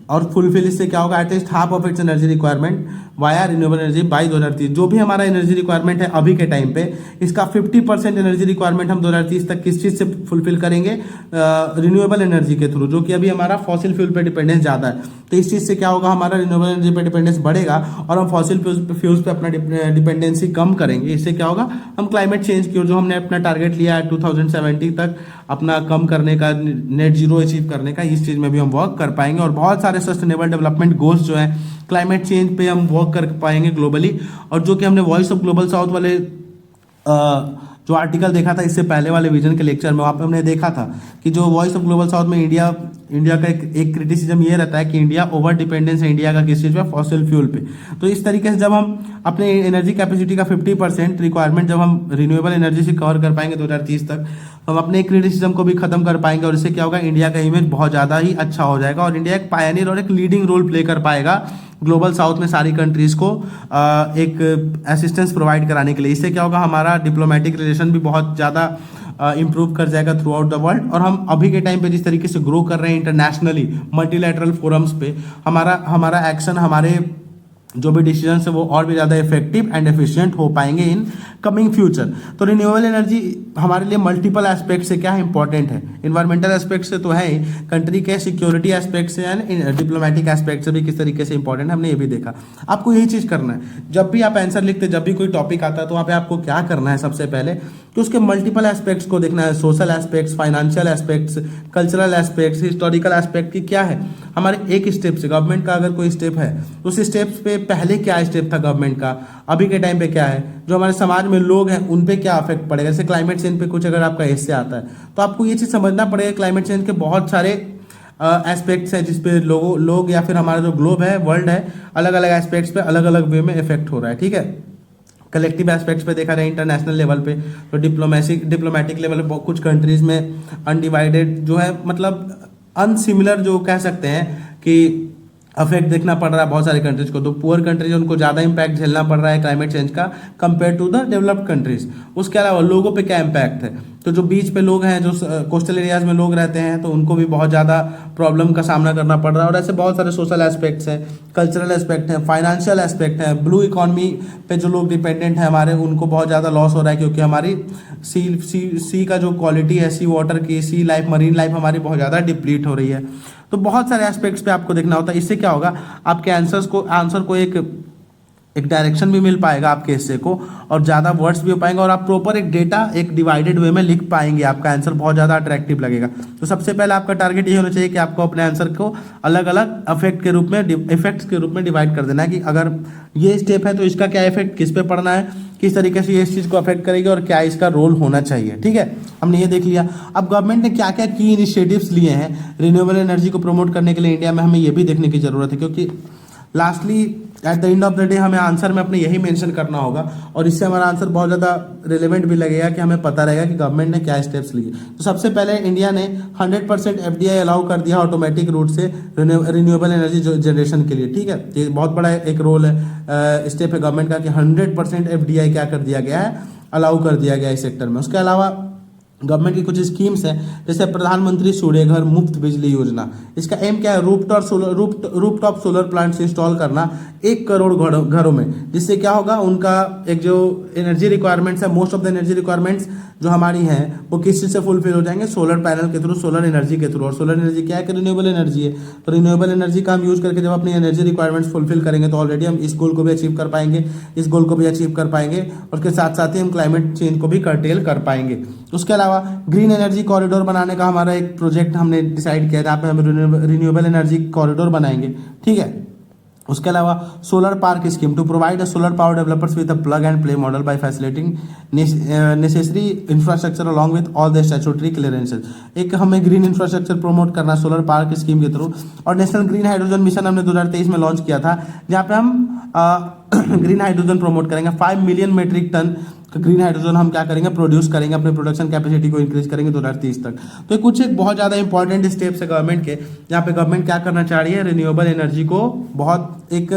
और फुलफिल इससे क्या होगा, at least half of its energy requirement via renewable energy by 2030। जो भी हमारा एनर्जी रिक्वायरमेंट है अभी के टाइम पे, इसका 50% एनर्जी रिक्वायरमेंट हम 2030 तक किस चीज़ से फुलफिल करेंगे, रिन्यूएबल एनर्जी के थ्रू, जो कि अभी हमारा फॉसिल फ्यूल पे डिपेंडेंस ज़्यादा है। तो इस चीज़ से क्या होगा, हमारा रिन्यूएबल एनर्जी पे डिपेंडेंस बढ़ेगा और हम फॉसिल फ्यूल्स पे अपना डिपेंडेंसी कम करेंगे। इससे क्या होगा, हम क्लाइमेट चेंज की ओर जो हमने अपना टारगेट लिया है 2070 तक अपना कम करने का, नेट जीरो अचीव करने का, इस चीज़ में भी हम वर्क कर पाएंगे। और बहुत सारे सस्टेनेबल डेवलपमेंट गोल्स जो है क्लाइमेट चेंज पे हम वर्क कर पाएंगे ग्लोबली। और जो कि हमने वॉइस ऑफ ग्लोबल साउथ वाले जो आर्टिकल देखा था इससे पहले वाले विजन के लेक्चर में, वहाँ पे हमने देखा था कि जो वॉइस ऑफ ग्लोबल साउथ में इंडिया का एक क्रिटिसिज्म ये रहता है कि इंडिया ओवर डिपेंडेंस है इंडिया का किस चीज़ पे, फॉसिल फ्यूल पे। तो इस तरीके से जब हम अपने एनर्जी कैपेसिटी का 50% रिक्वायरमेंट जब हम रिन्यूएबल एनर्जी से कवर कर पाएंगे 2030 तक, हम अपने क्रिटिसिज्म को भी खत्म कर पाएंगे। और इससे क्या होगा, इंडिया का इमेज बहुत ज़्यादा ही अच्छा हो जाएगा और इंडिया एक पायनियर और एक लीडिंग रोल प्ले कर पाएगा ग्लोबल साउथ में सारी कंट्रीज़ को एक असिस्टेंस प्रोवाइड कराने के लिए। इससे क्या होगा, हमारा डिप्लोमेटिक रिलेशन भी बहुत ज़्यादा इंप्रूव कर जाएगा थ्रू आउट द वर्ल्ड। और हम अभी के टाइम पे जिस तरीके से ग्रो कर रहे हैं इंटरनेशनली मल्टीलैटरल फोरम्स पे, हमारा एक्शन, हमारे जो भी डिसीजन है वो और भी ज़्यादा इफेक्टिव एंड एफिशिएंट हो पाएंगे इन कमिंग फ्यूचर। तो रिन्यूएबल एनर्जी हमारे लिए मल्टीपल एस्पेक्ट से क्या है, इंपॉर्टेंट है। इन्वायरमेंटल एस्पेक्ट से तो है ही, कंट्री के सिक्योरिटी एस्पेक्ट से एंड डिप्लोमेटिक एस्पेक्ट से भी किस तरीके से इंपॉर्टेंट है, हमने ये भी देखा। आपको यही चीज़ करना है, जब भी आप आंसर लिखते, जब भी कोई टॉपिक आता है तो वहाँ पे आपको क्या करना है, सबसे पहले कि उसके मल्टीपल एस्पेक्ट्स को देखना है। Social aspects, financial aspects, cultural aspects, historical aspect की क्या है हमारे एक स्टेप से। गवर्नमेंट का अगर कोई स्टेप है तो उस स्टेप्स पे पहले क्या स्टेप था गवर्नमेंट का, अभी के टाइम पे क्या है, जो हमारे समाज में लोग हैं उन पे क्या अफेक्ट पड़ेगा। जैसे क्लाइमेट चेंज पे कुछ अगर आपका हिस्से आता है तो आपको ये चीज़ समझना पड़ेगा, क्लाइमेट चेंज के बहुत सारे एस्पेक्ट्स हैं जिसपे लोग या फिर हमारा जो ग्लोब है, वर्ल्ड है, अलग अलग एस्पेक्ट्स पे अलग अलग वे में इफेक्ट हो रहा है, ठीक है। कलेक्टिव एस्पेक्ट्स पे देखा जाए इंटरनेशनल लेवल पे, तो डिप्लोमेटिक लेवल पे कुछ कंट्रीज में अनडिवाइडेड जो है, मतलब अनसिमिलर जो कह सकते हैं कि अफेक्ट देखना पड़ रहा है बहुत सारे कंट्रीज को। तो पुअर कंट्रीज उनको ज़्यादा इंपैक्ट झेलना पड़ रहा है क्लाइमेट चेंज का compare to the developed countries. उसके अलावा लोगों पे क्या इम्पैक्ट है, तो जो बीच पे लोग हैं, जो कोस्टल एरियाज में लोग रहते हैं, तो उनको भी बहुत ज़्यादा प्रॉब्लम का सामना करना पड़ रहा है। और ऐसे बहुत सारे सोशल एस्पेक्ट्स हैं, कल्चरल एस्पेक्ट हैं, फाइनेंशियल एस्पेक्ट हैं। ब्लू इकॉनमी पे जो लोग डिपेंडेंट हैं हमारे, उनको बहुत ज़्यादा लॉस हो रहा है क्योंकि हमारी सी का जो क्वालिटी है, सी वाटर की, सी लाइफ, मरीन लाइफ हमारी बहुत ज़्यादा डिप्लीट हो रही है। तो बहुत सारे एस्पेक्ट्स पे आपको देखना होता है। इससे क्या होगा, आपके आंसर को एक डायरेक्शन भी मिल पाएगा आपके हिस्से को, और ज़्यादा वर्ड्स भी हो पाएंगे, और आप प्रॉपर एक डेटा एक डिवाइडेड वे में लिख पाएंगे। आपका आंसर बहुत ज़्यादा अट्रैक्टिव लगेगा। तो सबसे पहले आपका टारगेट ये होना चाहिए कि आपको अपने आंसर को अलग अलग इफेक्ट्स के रूप में डिवाइड कर देना है कि अगर ये स्टेप है तो इसका क्या इफेक्ट किस पे पड़ना है, किस तरीके से ये इस चीज़ को अफेक्ट करेगी और क्या इसका रोल होना चाहिए, ठीक है। हमने ये देख लिया। अब गवर्नमेंट ने क्या क्या की इनिशिएटिव्स लिए हैं रिन्यूएबल एनर्जी को प्रमोट करने के लिए इंडिया में, हमें ये भी देखने की ज़रूरत है, क्योंकि lastly at the end of the day हमें आंसर में अपने यही मेंशन करना होगा, और इससे हमारा आंसर बहुत ज़्यादा रिलेवेंट भी लगेगा कि हमें पता रहेगा कि गवर्नमेंट ने क्या स्टेप्स लिए। तो सबसे पहले इंडिया ने 100% FDI अलाउ कर दिया ऑटोमेटिक रूट से रिन्यूएबल एनर्जी जनरेशन के लिए। ठीक है, ये बहुत बड़ा एक रोल है, स्टेप है गवर्नमेंट का कि 100% FDI क्या कर दिया गया है, अलाउ कर दिया गया है इस सेक्टर में। उसके अलावा गवर्नमेंट की कुछ स्कीम्स हैं, जैसे प्रधानमंत्री सूर्य घर मुफ्त बिजली योजना। इसका एम क्या है, रूफटॉप सोलर प्लांट्स इंस्टॉल करना 1 करोड़ घरों में, जिससे क्या होगा, उनका एक जो एनर्जी रिक्वायरमेंट्स है, most of the energy requirements जो हमारी हैं वो किस चीज़ से फुलफिल हो जाएंगे, सोलर पैनल के थ्रू, सोलर एनर्जी के थ्रू। और सोलर एनर्जी क्या है कि रिन्यूएबल एनर्जी है, तो रिन्यूएबल एनर्जी का हम यूज करके जब अपनी एनर्जी रिक्वायरमेंट्स फुलफिल करेंगे तो ऑलरेडी हम इस गोल को भी अचीव कर पाएंगे, इस गोल को भी अचीव कर पाएंगे, और उसके साथ साथ ही हम क्लाइमेट चेंज को भी कर्टेल कर पाएंगे। उसके अलावा ग्रीन एनर्जी कॉरिडोर बनाने का हमारा एक प्रोजेक्ट हमने डिसाइड किया, जहाँ पे हम रिन्यूएबल एनर्जी कॉरिडोर बनाएंगे। ठीक है, उसके अलावा solar park scheme to provide a solar power developers with a plug and play model by facilitating necessary infrastructure along with all the statutory clearances. एक हमें ग्रीन इंफ्रास्ट्रक्चर प्रमोट करना solar park scheme के थ्रू। और national green hydrogen mission हमने 2023 में launch किया था, जहाँ पे हम ग्रीन हाइड्रोजन प्रमोट करेंगे। 5 million metric ton green hydrogen हम क्या करेंगे, प्रोड्यूस करेंगे, अपने प्रोडक्शन कैपेसिटी को इंक्रीज करेंगे 2030 तक। तो कुछ एक बहुत ज़्यादा इंपॉर्टेंट स्टेप्स है गवर्नमेंट के, जहाँ पे गवर्नमेंट क्या करना चाह रही है, रिन्यूएबल एनर्जी को बहुत एक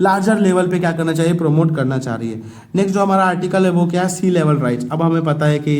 लार्जर लेवल पे क्या करना चाहिए, प्रमोट करना चाह रही है। नेक्स्ट जो हमारा आर्टिकल है वो क्या है, सी लेवल राइज। अब हमें पता है कि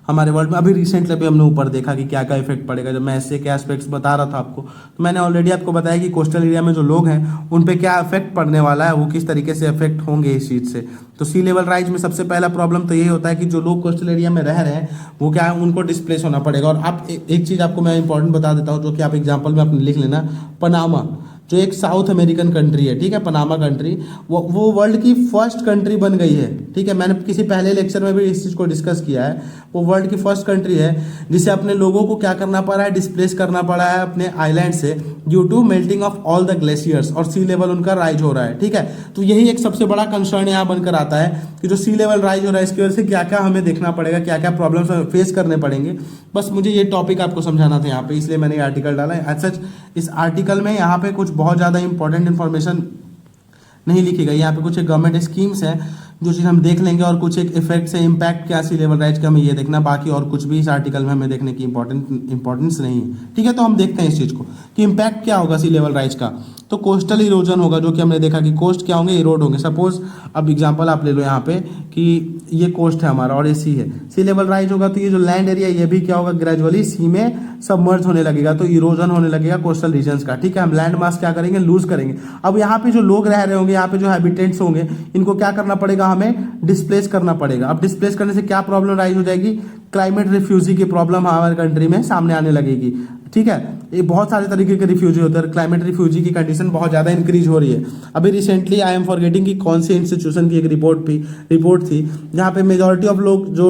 हमारे वर्ल्ड में अभी रिसेंटली भी हमने ऊपर देखा कि क्या क्या इफेक्ट पड़ेगा। जब मैं ऐसे के एस्पेक्ट्स बता रहा था आपको, तो मैंने ऑलरेडी आपको बताया कि कोस्टल एरिया में जो लोग हैं उन पे क्या इफेक्ट पड़ने वाला है, वो किस तरीके से इफेक्ट होंगे इस चीज़ से। तो सी लेवल राइज में सबसे पहला प्रॉब्लम तो यही होता है कि जो लोग कोस्टल एरिया में रह रहे हैं वो क्या है, उनको डिस्प्लेस होना पड़ेगा। और आप एक चीज़ आपको मैं इंपॉर्टेंट बता देता हूँ, जो कि आप एग्जाम्पल में अपने लिख लेना। पनामा जो एक साउथ अमेरिकन कंट्री है, ठीक है, पनामा कंट्री, वो वर्ल्ड की फर्स्ट कंट्री बन गई है। ठीक है, मैंने किसी पहले लेक्चर में भी इस चीज़ को डिस्कस किया है। वो वर्ल्ड की फर्स्ट कंट्री है जिसे अपने लोगों को क्या करना पड़ा है, डिस्प्लेस करना पड़ा है अपने आइलैंड से due to melting of all the glaciers, और सी लेवल उनका राइज हो रहा है। ठीक है, तो यही एक सबसे बड़ा कंसर्न यहाँ बनकर आता है कि जो सी लेवल राइज हो रहा है इसकी वजह से क्या क्या हमें देखना पड़ेगा, क्या क्या प्रॉब्लम्स फेस करने पड़ेंगे। बस मुझे ये टॉपिक आपको समझाना था यहाँ पे, इसलिए मैंने ये आर्टिकल डाला है। एज सच इस आर्टिकल में यहाँ पे कुछ बहुत ज़्यादा इंपॉर्टेंट इन्फॉर्मेशन नहीं लिखी गई। यहाँ पे कुछ एक गवर्नमेंट स्कीम्स हैं जो चीज़ हम देख लेंगे, और कुछ एक इफेक्ट्स है, इम्पैक्ट क्या सी लेवल राइज का हमें ये देखना, बाकी और कुछ भी इस आर्टिकल में हमें देखने की इंपॉर्टेंस नहीं है। ठीक है, तो हम देखते हैं इस चीज़ को कि इम्पैक्ट क्या होगा सी लेवल राइज का। तो कोस्टल इरोजन होगा, जो कि हमने देखा कि कोस्ट क्या होंगे, इरोड होंगे। सपोज अब एग्जांपल आप ले लो यहाँ पे कि ये कोस्ट है हमारा और ये सी है, सी लेवल राइज होगा तो ये जो लैंड एरिया ये भी क्या होगा, ग्रेजुअली सी में सबमर्ज होने लगेगा, तो इरोजन होने लगेगा कोस्टल रीजन्स का। ठीक है, हम लैंड मास क्या करेंगे, लूज करेंगे। अब यहाँ पे जो लोग रह रहे होंगे, यहाँ पे जो हैबिटेंट्स होंगे, इनको क्या करना पड़ेगा, हमें डिस्प्लेस करना पड़ेगा। अब डिस्प्लेस करने से क्या प्रॉब्लम राइज हो जाएगी, क्लाइमेट रिफ्यूजी की प्रॉब्लम हमारे कंट्री में सामने आने लगेगी। ठीक है, ये बहुत सारे तरीके के रिफ्यूजी होते हैं, क्लाइमेट रिफ्यूजी की कंडीशन बहुत ज़्यादा इंक्रीज हो रही है। अभी रिसेंटली आई एम फॉरगेटिंग कि कौन सी इंस्टीट्यूशन की एक रिपोर्ट थी जहाँ पे मेजॉरिटी ऑफ लोग, जो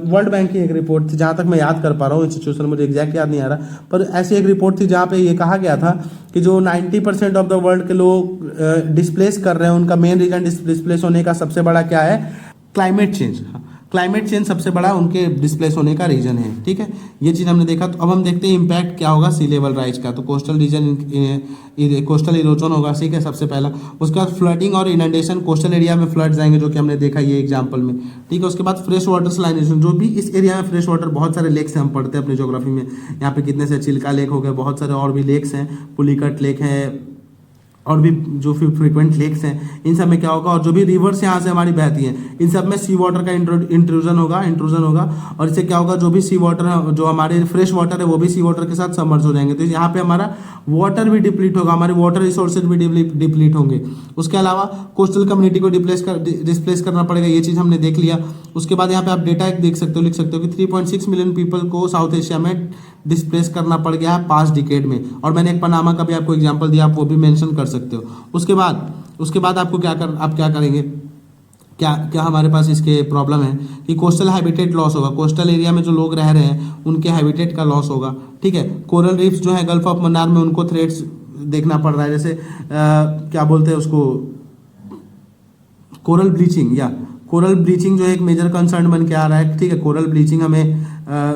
वर्ल्ड बैंक की एक रिपोर्ट थी, जहाँ तक मैं याद कर पा रहा हूँ, इंस्टीट्यूशन मुझे एग्जैक्ट याद नहीं आ रहा, पर ऐसी एक रिपोर्ट थी जहाँ पे ये कहा गया था कि जो 90% ऑफ द वर्ल्ड के लोग डिस्प्लेस कर रहे हैं, उनका मेन रीजन डिस्प्लेस होने का सबसे बड़ा क्या है, क्लाइमेट चेंज। क्लाइमेट चेंज सबसे बड़ा उनके डिस्प्लेस होने का रीजन है। ठीक है, ये चीज़ हमने देखा। तो अब हम देखते हैं इम्पैक्ट क्या होगा सी लेवल राइज का। तो कोस्टल रीजन, कोस्टल इरोजन होगा, ठीक है, सबसे पहला। उसके बाद फ्लडिंग और इनंडेशन, कोस्टल एरिया में फ्लड्स आएंगे, जो कि हमने देखा ये एग्जांपल में। ठीक है, उसके बाद फ्रेश वाटर सलाइनेशन, जो भी इस एरिया में फ्रेश वाटर, बहुत सारे लेक्स हैं, हम पढ़ते हैं अपनी ज्योग्राफी में, यहाँ पे कितने से चिल्का लेक हो गए, बहुत सारे और भी लेक्स हैं, पुलिकट लेक है, और भी जो फ्रीक्वेंट लेक्स हैं, इन सब में क्या होगा, और जो भी रिवर्स यहाँ से हमारी बहती हैं, इन सब में सी वाटर का इंट्रूजन होगा, और इससे क्या होगा, जो भी सी वाटर है, जो हमारे फ्रेश वाटर है, वो भी सी वाटर के साथ सबमर्ज हो जाएंगे। तो यहाँ पे हमारा वाटर भी डिप्लीट होगा, हमारे वाटर रिसोर्सेज भी डिप्लीट होंगे। उसके अलावा कोस्टल कम्युनिटी को डिस्प्लेस करना पड़ेगा, ये चीज़ हमने देख लिया। उसके बाद यहाँ पे आप डेटा एक देख सकते हो, लिख सकते हो कि 3.6 मिलियन पीपल को साउथ एशिया में डिस्प्लेस करना पड़ गया है पास्ट डिकेड में। और मैंने एक पनामा का भी आपको एग्जांपल दिया, आप वो भी मेंशन कर सकते हो। उसके बाद आपको आप क्या करेंगे, क्या हमारे पास इसके प्रॉब्लम है कि कोस्टल हैबिटेट लॉस होगा, कोस्टल एरिया में जो लोग रह रहे हैं उनके हैबिटेट का लॉस होगा। ठीक है, कोरल रीफ्स जो है गल्फ ऑफ मन्नार में, उनको थ्रेट्स देखना पड़ रहा है, जैसे क्या बोलते हैं उसको, कोरल ब्लीचिंग जो एक मेजर कंसर्न बन के आ रहा है। ठीक है, कोरल ब्लीचिंग हमें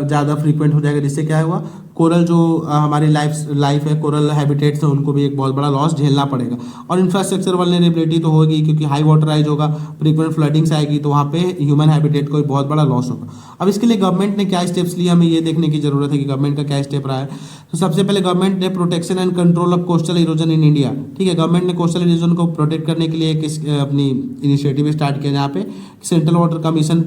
ज़्यादा फ्रीक्वेंट हो जाएगा, जिससे क्या होगा, कोरल जो हमारी लाइफ है, कोरल हैबिटेट्स है, उनको भी एक बहुत बड़ा लॉस झेलना पड़ेगा। और इंफ्रास्ट्रक्चर वल्नरेबिलिटी तो होगी, क्योंकि हाई वाटर राइज होगा, फ्रीक्वेंट फ्लडिंग्स आएगी, तो वहाँ पे ह्यूमन हैबिटेट को एक बहुत बड़ा लॉस होगा। अब इसके लिए गवर्नमेंट ने क्या स्टेप्स लिए, हमें ये देखने की जरूरत है कि गवर्नमेंट का क्या स्टेप रहा है। तो सबसे पहले गवर्नमेंट ने protection and control of coastal erosion in India, ठीक है, गवर्नमेंट ने कोस्टल इरोजन को प्रोटेक्ट करने के लिए एक अपनी इनिशिएटिव स्टार्ट किया, जहाँ पे सेंट्रल वाटर कमीशन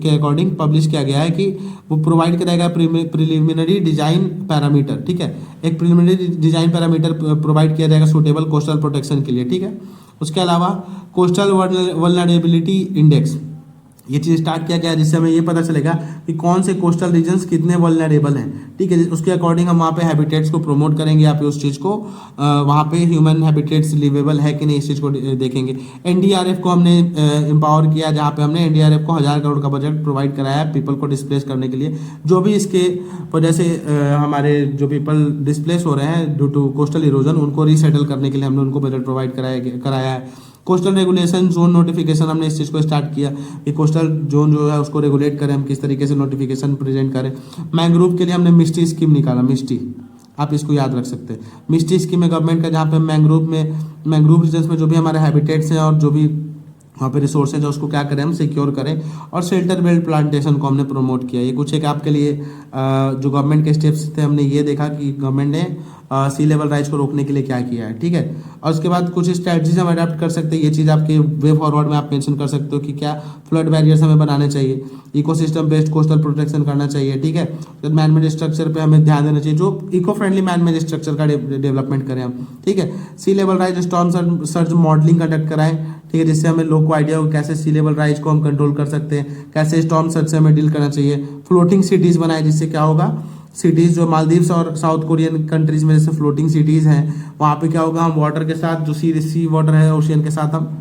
के अकॉर्डिंग पब्लिश किया गया है कि वो प्रोवाइड करेगा प्रिलिमिनरी डिजाइन पैरामीटर, ठीक है, एक प्रिलिमिनरी डिजाइन पैरामीटर प्रोवाइड किया जाएगा सूटेबल कोस्टल प्रोटेक्शन के लिए, ठीक है। उसके अलावा कोस्टल वल्नरेबिलिटी इंडेक्स, ये चीज़ स्टार्ट किया गया है, जिससे हमें ये पता चलेगा कि कौन से कोस्टल रीजन्स कितने वल्नरेबल हैं, ठीक है। उसके अकॉर्डिंग हम वहाँ पे हैबिटेट्स को प्रमोट करेंगे, या फिर उस चीज़ को वहाँ पे ह्यूमन हैबिटेट्स लिवेबल है कि नहीं, इस चीज़ को देखेंगे। एनडीआरएफ को हमने एम्पावर किया, जहाँ पे हमने एनडीआरएफ को 1000 करोड़ का बजट प्रोवाइड कराया है पीपल को डिस्प्लेस करने के लिए। जो भी इसके वजह से हमारे जो पीपल डिस्प्लेस हो रहे हैं ड्यू टू कोस्टल इरोजन, उनको रीसेटल करने के लिए हमने उनको बजट प्रोवाइड कराया है। कोस्टल रेगुलेशन जोन नोटिफिकेशन, हमने इस चीज़ को स्टार्ट किया कि कोस्टल जोन जो है उसको रेगुलेट करें, हम किस तरीके से नोटिफिकेशन प्रेजेंट करें। मैंग्रोव के लिए हमने मिस्टी स्कीम निकाला, मिस्टी, आप इसको याद रख सकते हैं। मिस्टी स्कीम है गवर्नमेंट का, जहाँ पे मैंग्रोव रीजन्स में जो भी हमारे हैबिटेट्स हैं और जो भी वहाँ पे रिसोर्सेज है उसको क्या करें, हम सिक्योर करें। और शेल्टर बेल्ट प्लांटेशन को हमने प्रमोट किया। ये कुछ एक आपके लिए जो गवर्नमेंट के स्टेप्स थे, हमने ये देखा कि गवर्नमेंट ने सी लेवल राइज को रोकने के लिए क्या किया है, ठीक है। और उसके बाद कुछ स्ट्रैटेजीज हम अडेप्ट कर सकते हैं। ये चीज़ आपके वे फॉरवर्ड में आप मेंशन कर सकते हो कि क्या फ्लड बैरियर्स हमें बनाने चाहिए, इकोसिस्टम बेस्ड कोस्टल प्रोटेक्शन करना चाहिए, ठीक है। तो मैनमेड स्ट्रक्चर पे हमें ध्यान देना चाहिए, जो इको फ्रेंडली मैनमेड स्ट्रक्चर का डेवलपमेंट करें हम, ठीक है। Sea level rise storm surge modelling conduct कराएं, ठीक है, जिससे हमें लोग को आइडिया हो कैसे सी लेवल राइज को हम कंट्रोल कर सकते हैं, कैसे स्टॉर्म सर्ज से हमें डील करना चाहिए। फ्लोटिंग सिटीज बनाए, जिससे क्या होगा, सिटीज जो मालदीव्स और साउथ कोरियन कंट्रीज में जैसे फ्लोटिंग सिटीज हैं, वहाँ पे क्या होगा, हम वाटर के साथ जो सी वाटर है ओशियन के साथ हम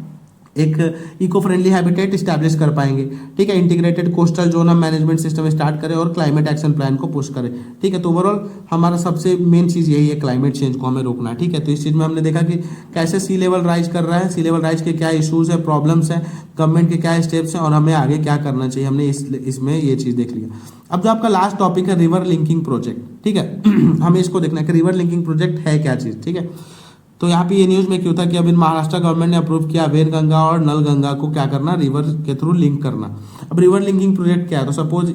एक इको फ्रेंडली हैबिटेट स्टैब्लिश कर पाएंगे, ठीक है। इंटीग्रेटेड कोस्टल जोन हम मैनेजमेंट सिस्टम स्टार्ट करें और क्लाइमेट एक्शन प्लान को पुश करें, ठीक है। तो ओवरऑल हमारा सबसे मेन चीज़ यही है, क्लाइमेट चेंज को हमें रोकना है, ठीक है। तो इस चीज़ में हमने देखा कि कैसे सी लेवल राइज कर रहा है, सी लेवल राइज के क्या इशूज़ है, प्रॉब्लम्स हैं, गवर्नमेंट के क्या स्टेप्स हैं और हमें आगे क्या करना चाहिए, हमने इसमें ये चीज़ देख लिया। अब जो आपका लास्ट टॉपिक है रिवर लिंकिंग प्रोजेक्ट, ठीक है, हमें इसको देखना है कि रिवर लिंकिंग प्रोजेक्ट है क्या चीज़, ठीक है। तो यहाँ पे ये न्यूज़ में क्यों था कि अभी महाराष्ट्र गवर्नमेंट ने अप्रूव किया वेन गंगा और नल गंगा को क्या करना, रिवर के थ्रू लिंक करना। अब रिवर लिंकिंग प्रोजेक्ट क्या है, तो सपोज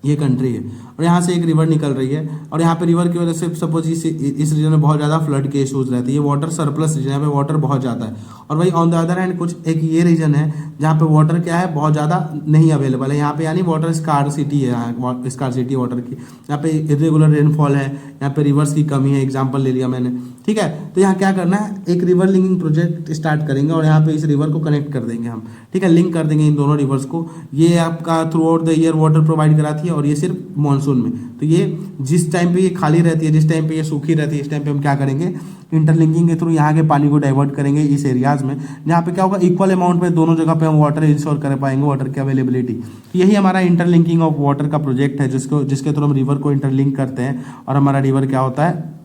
ये कंट्री है और यहाँ से एक रिवर निकल रही है और यहाँ पे रिवर की वजह से सपोज इस रीजन में बहुत ज़्यादा फ्लड के इशूज़ रहते हैं, ये वाटर सरप्लस रीजन है, यहाँ पे वाटर बहुत ज़्यादा है। और वही ऑन द अदर हैंड कुछ एक ये रीजन है जहाँ पे वाटर क्या है, बहुत ज़्यादा नहीं अवेलेबल है, यहाँ पे यानी वाटर स्कार्सिटी है, यहाँ स्कार्सिटी वाटर की, यहाँ पे इरेगुलर रेनफॉल है, यहाँ पे रिवर्स की कमी है, एग्जाम्पल ले लिया मैंने, ठीक है। तो यहाँ क्या करना है, एक रिवर लिंकिंग प्रोजेक्ट स्टार्ट करेंगे और यहाँ पे इस रिवर को कनेक्ट कर देंगे हम, ठीक है, लिंक कर देंगे इन दोनों रिवर्स को। ये आपका through out the year water provide कराती है और ये सिर्फ मानसून में। तो ये जिस टाइम पे ये खाली रहती है, जिस टाइम पे ये सूखी रहती है, इस टाइम पे हम क्या करेंगे, इंटरलिंकिंग के थ्रू यहाँ के पानी को डाइवर्ट करेंगे इस एरियाज में, जहाँ पे क्या होगा, इक्वल अमाउंट में दोनों जगह पे हम वाटर इंश्योर कर पाएंगे, वाटर की अवेलेबिलिटी। यही हमारा इंटरलिंकिंग ऑफ वाटर का प्रोजेक्ट है, जिसके थ्रू हम रिवर को इंटरलिंक करते हैं और हमारा रिवर क्या होता है,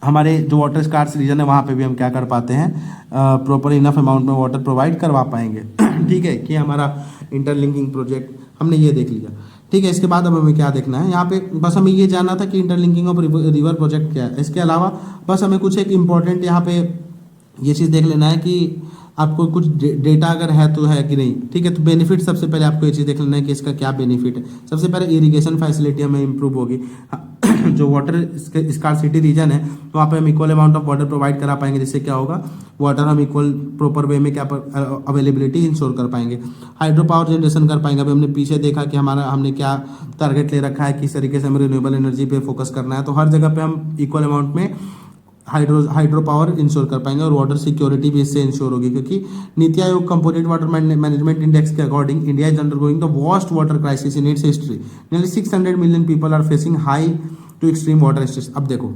हमारे जो वाटर स्कार्स रीजन है वहाँ पे भी हम क्या कर पाते हैं, प्रॉपर इनफ अमाउंट में वाटर प्रोवाइड करवा पाएंगे, ठीक है। कि हमारा इंटरलिंकिंग प्रोजेक्ट हमने ये देख लिया, ठीक है। इसके बाद अब हमें क्या देखना है, यहाँ पे बस हमें ये जानना था कि इंटरलिंकिंग ऑफ रिवर प्रोजेक्ट क्या है। इसके अलावा बस हमें कुछ एक इम्पॉर्टेंट यहाँ पे ये चीज़ देख लेना है कि आपको कुछ डेटा अगर है तो है कि नहीं, ठीक है। तो बेनिफिट सबसे पहले आपको ये चीज़ देख लेना है कि इसका क्या बेनिफिट है। सबसे पहले इरिगेशन फैसिलिटी हमें इंप्रूव होगी, जो वाटर स्कार्सिटी रीजन है वहाँ पे हम equal amount of water provide करा पाएंगे, जिससे क्या होगा, वाटर हम इक्वल प्रॉपर वे में क्या अवेलेबिलिटी इंश्योर कर पाएंगे। हाइड्रो पावर जनरेशन कर पाएंगे। अभी हमने पीछे देखा कि हमने क्या टारगेट ले रखा है, किस तरीके से हमें रिन्यूएबल एनर्जी पे फोकस करना है, तो हर जगह पे हम इक्वल अमाउंट में हाइड्रो पावर इंश्योर कर पाएंगे और वाटर सिक्योरिटी भी इससे इंश्योर होगी, क्योंकि NITI Aayog composite water management index के according India is undergoing the worst water crisis in its history. Nearly 600 million people are facing high to extreme water stress. अब देखो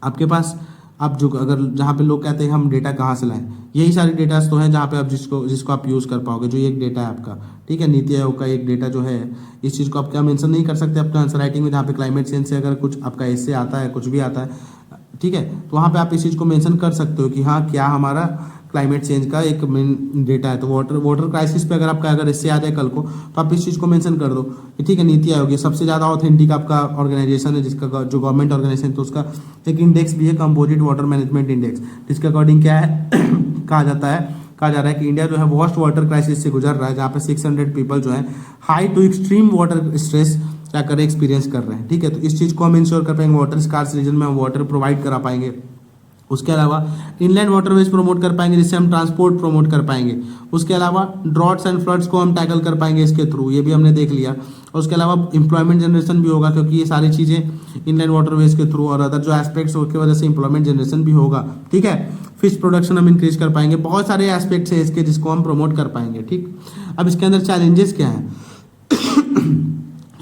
आपके पास, आप जो अगर जहाँ पे लोग कहते हैं हम डेटा कहाँ से लाएं, यही सारे डेटास तो हैं जहाँ पे आप जिसको आप यूज़ कर पाओगे, जो एक डेटा है आपका, ठीक है। नीति आयोग का एक डेटा जो है, इस चीज़ को आप क्या मेंशन नहीं कर सकते अपने आंसर राइटिंग में, जहाँ पे क्लाइमेट चेंज से अगर कुछ आपका इससे आता है, कुछ भी आता है, ठीक है, तो वहाँ पे आप इस चीज़ को मेंशन कर सकते हो कि हाँ क्या हमारा क्लाइमेट चेंज का एक मेन डेटा है। तो वाटर क्राइसिस पे अगर इससे आ जाए कल को, तो आप इस चीज़ को मेंशन कर दो कि ठीक है, नीति आयोग ये सबसे ज़्यादा ऑथेंटिक आपका ऑर्गेनाइजेशन है, जिसका जो गवर्नमेंट ऑर्गेनाइजेशन, तो उसका एक इंडेक्स भी है, कंपोजिट वाटर मैनेजमेंट इंडेक्स, जिसके अकॉर्डिंग क्या है कहा जा रहा है कि इंडिया जो है वर्स्ट वाटर क्राइसिस से गुजर रहा है, जहाँ पे 600 पीपल जो है high to extreme water stress क्या कर रहे हैं, एक्सपीरियंस कर रहे हैं। ठीक है, तो इस चीज़ को हम इंश्योर कर पाएंगे, वाटर स्कार्स रीजन में हम वाटर प्रोवाइड करा पाएंगे। उसके अलावा इनलैंड वाटरवेज प्रमोट कर पाएंगे, जिससे हम ट्रांसपोर्ट प्रमोट कर पाएंगे। उसके अलावा ड्रॉट्स एंड फ्लड्स को हम टैकल कर पाएंगे इसके थ्रू, ये भी हमने देख लिया। और उसके अलावा एम्प्लॉयमेंट जनरेशन भी होगा, क्योंकि ये सारी चीज़ें इनलैंड वाटरवेज के थ्रू और अदर जो एस्पेक्ट्स की वजह से एम्प्लॉयमेंट जनरेशन भी होगा। ठीक है, फिश प्रोडक्शन हम इंक्रीज कर पाएंगे, बहुत सारे एस्पेक्ट्स हैं इसके जिसको हम प्रमोट कर पाएंगे। ठीक, अब इसके अंदर चैलेंजेस क्या हैं?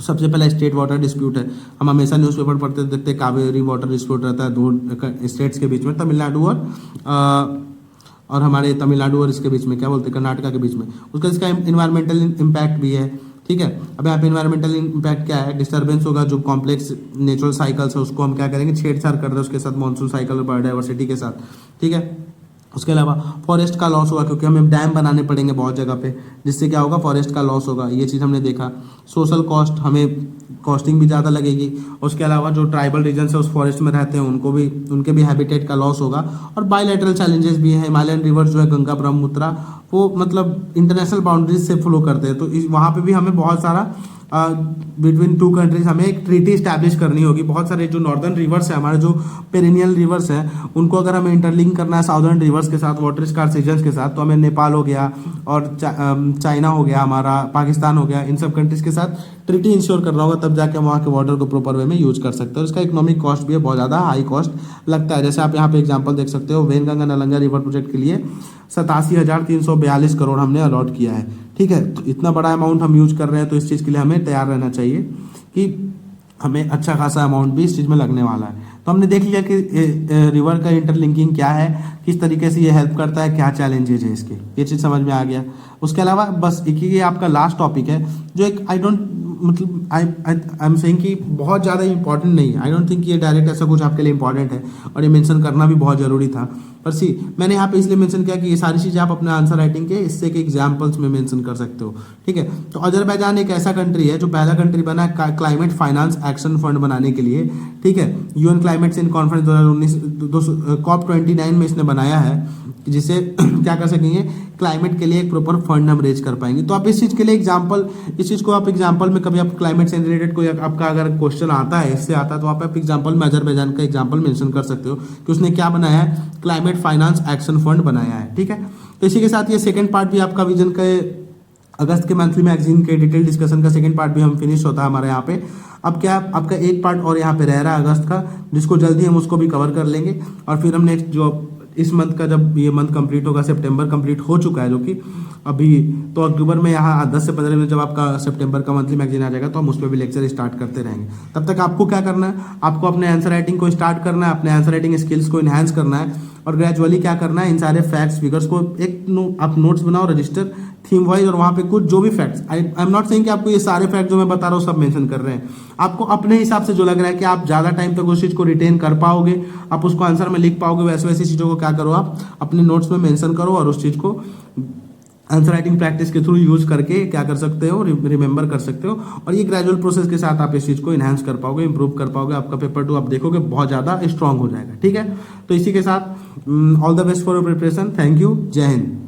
सबसे पहला स्टेट वाटर डिस्प्यूट है। हम हमेशा न्यूज़पेपर पढ़ते देखते कावेरी वाटर डिस्प्यूट रहता है दो स्टेट्स के बीच में, तमिलनाडु और हमारे तमिलनाडु और इसके बीच में क्या बोलते हैं, कर्नाटका के बीच में। उसका इसका इन्वायरमेंटल इम्पैक्ट भी है। ठीक है, अब यहाँ पे इन्वायरमेंटल इम्पैक्ट क्या है? डिस्टर्बेंस होगा, जो कॉम्प्लेक्स नेचुरल साइकिल्स है उसको हम क्या करेंगे, छेड़छाड़ कर रहे हैं उसके साथ, मानसून साइकिल और बायोडाइवर्सिटी के साथ। ठीक है, उसके अलावा फॉरेस्ट का लॉस होगा, क्योंकि हमें डैम बनाने पड़ेंगे बहुत जगह पे, जिससे क्या होगा, फॉरेस्ट का लॉस होगा, ये चीज़ हमने देखा। सोशल कॉस्ट, हमें कॉस्टिंग भी ज़्यादा लगेगी। उसके अलावा जो ट्राइबल रीजन है उस फॉरेस्ट में रहते हैं उनके भी हैबिटेट का लॉस होगा। और बायलैटरल चैलेंजेस भी हैं। हिमालयन रिवर जो है गंगा ब्रह्मपुत्रा, वो मतलब इंटरनेशनल बाउंड्रीज से फ्लो करते हैं, तो वहाँ पे भी हमें बहुत सारा बिटवीन टू कंट्रीज हमें एक ट्रीटी स्टैब्लिश करनी होगी। बहुत सारे जो नॉर्दर्न रिवर्स है, हमारे जो पेरिनियल रिवर्स हैं, उनको अगर हमें इंटरलिंक करना है साउदर्न रिवर्स के साथ, वाटर स्कार्स रीजन्स के साथ, तो हमें नेपाल हो गया और चाइना हो गया, हमारा पाकिस्तान हो गया, इन सब कंट्रीज के साथ ट्रीटी इंश्योर करना होगा, तब जाके वहाँ के वाटर को प्रॉपर वे में यूज कर सकते हैं। और इसका इकोनॉमिक कॉस्ट भी है, बहुत ज़्यादा हाई कॉस्ट लगता है। जैसे आप यहाँ पे एग्जाम्पल देख सकते हो, वेनगंगा नालंदा रिवर प्रोजेक्ट के लिए 87,342 करोड़ हमने अलॉट किया है। ठीक है, तो इतना बड़ा अमाउंट हम यूज कर रहे हैं, तो इस चीज़ के लिए हमें तैयार रहना चाहिए कि हमें अच्छा खासा अमाउंट भी इस चीज़ में लगने वाला है। तो हमने देख लिया कि रिवर का इंटरलिंकिंग क्या है, किस तरीके से ये हेल्प करता है, क्या चैलेंजेज है इसके, ये चीज़ समझ में आ गया। उसके अलावा बस एक ये आपका लास्ट टॉपिक है, जो एक आई एम सेइंग कि बहुत ज़्यादा इंपॉर्टेंट नहीं है। आई डोंट थिंक ये डायरेक्ट ऐसा कुछ आपके लिए इंपॉर्टेंट है, और ये मेंशन करना भी बहुत ज़रूरी था। पर मैंने यहाँ पे इसलिए मेंशन किया कि ये सारी चीज़ें आप अपने आंसर राइटिंग के इससे के एग्जाम्पल्स में मेंशन कर सकते हो। ठीक है, तो अजरबैजान एक ऐसा कंट्री है जो पहला कंट्री बना है क्लाइमेट फाइनेंस एक्शन फंड बनाने के लिए। ठीक है, UN climate change conference 2019 COP29 में इसने बनाया है, जिसे क्या कर सकेंगे, क्लाइमेट के लिए एक प्रॉपर फंड हम रेज कर पाएंगे। तो आप इस चीज़ के लिए इस चीज़ को आप एग्जाम्पल में, कभी आप क्लाइमेट चेंज रिलेटेड कोई आपका अगर क्वेश्चन आता है, इससे आता है, तो आप एग्जाम्पल में अजरबैजान का एग्जाम्पल मेंशन कर सकते हो कि उसने क्या बनाया है, क्लाइमेट फाइनेंस एक्शन फंड बनाया है। ठीक है, तो इसी के साथ ये सेकंड पार्ट भी आपका विजन के अगस्त के मंथली मैगजीन के डिटेल डिस्कशन का सेकंड पार्ट भी हम फिनिश होता है हमारे यहाँ पे। अब क्या आपका एक पार्ट और यहाँ पे रह रहा है अगस्त का, जिसको जल्दी हम उसको भी कवर कर लेंगे। और फिर हम नेक्स्ट जो इस मंथ का, जब ये मंथ कंप्लीट होगा, सितंबर कंप्लीट हो चुका है जो कि अभी, तो अक्टूबर में यहाँ 10 से 15 में जब आपका सितंबर का मंथली मैगजीन आ जाएगा, तो हम उस पर भी लेक्चर स्टार्ट करते रहेंगे। तब तक आपको क्या करना है, आपको अपने आंसर राइटिंग को स्टार्ट करना है, अपने आंसर राइटिंग स्किल्स को इन्हांस करना है, और ग्रेजुअली क्या करना है, इन सारे फैक्ट्स फिगर्स को आप नोट्स बनाओ, रजिस्टर थीम वाइज, और वहाँ पे कुछ जो भी facts, I am not saying कि आपको ये सारे फैक्ट जो मैं बता रहा हूँ सब मेंशन कर रहे हैं। आपको अपने हिसाब से जो लग रहा है कि आप ज़्यादा टाइम तक उस चीज़ को रिटेन कर पाओगे, आप उसको आंसर में लिख पाओगे, वैसी चीज़ों को क्या करो, आप अपने नोट्स में मेंशन करो, और उस चीज़ को आंसर राइटिंग प्रैक्टिस के थ्रू यूज करके क्या कर सकते हो, रिमेंबर कर सकते हो। और ये ग्रेजुअल प्रोसेस के साथ आप इस चीज़ को इन्हांस कर पाओगे, इंप्रूव कर पाओगे। आपका पेपर 2 आप देखोगे बहुत ज़्यादा स्ट्रांग हो जाएगा। ठीक है, तो इसी के साथ all the best for your preparation. Thank you, जय हिंद।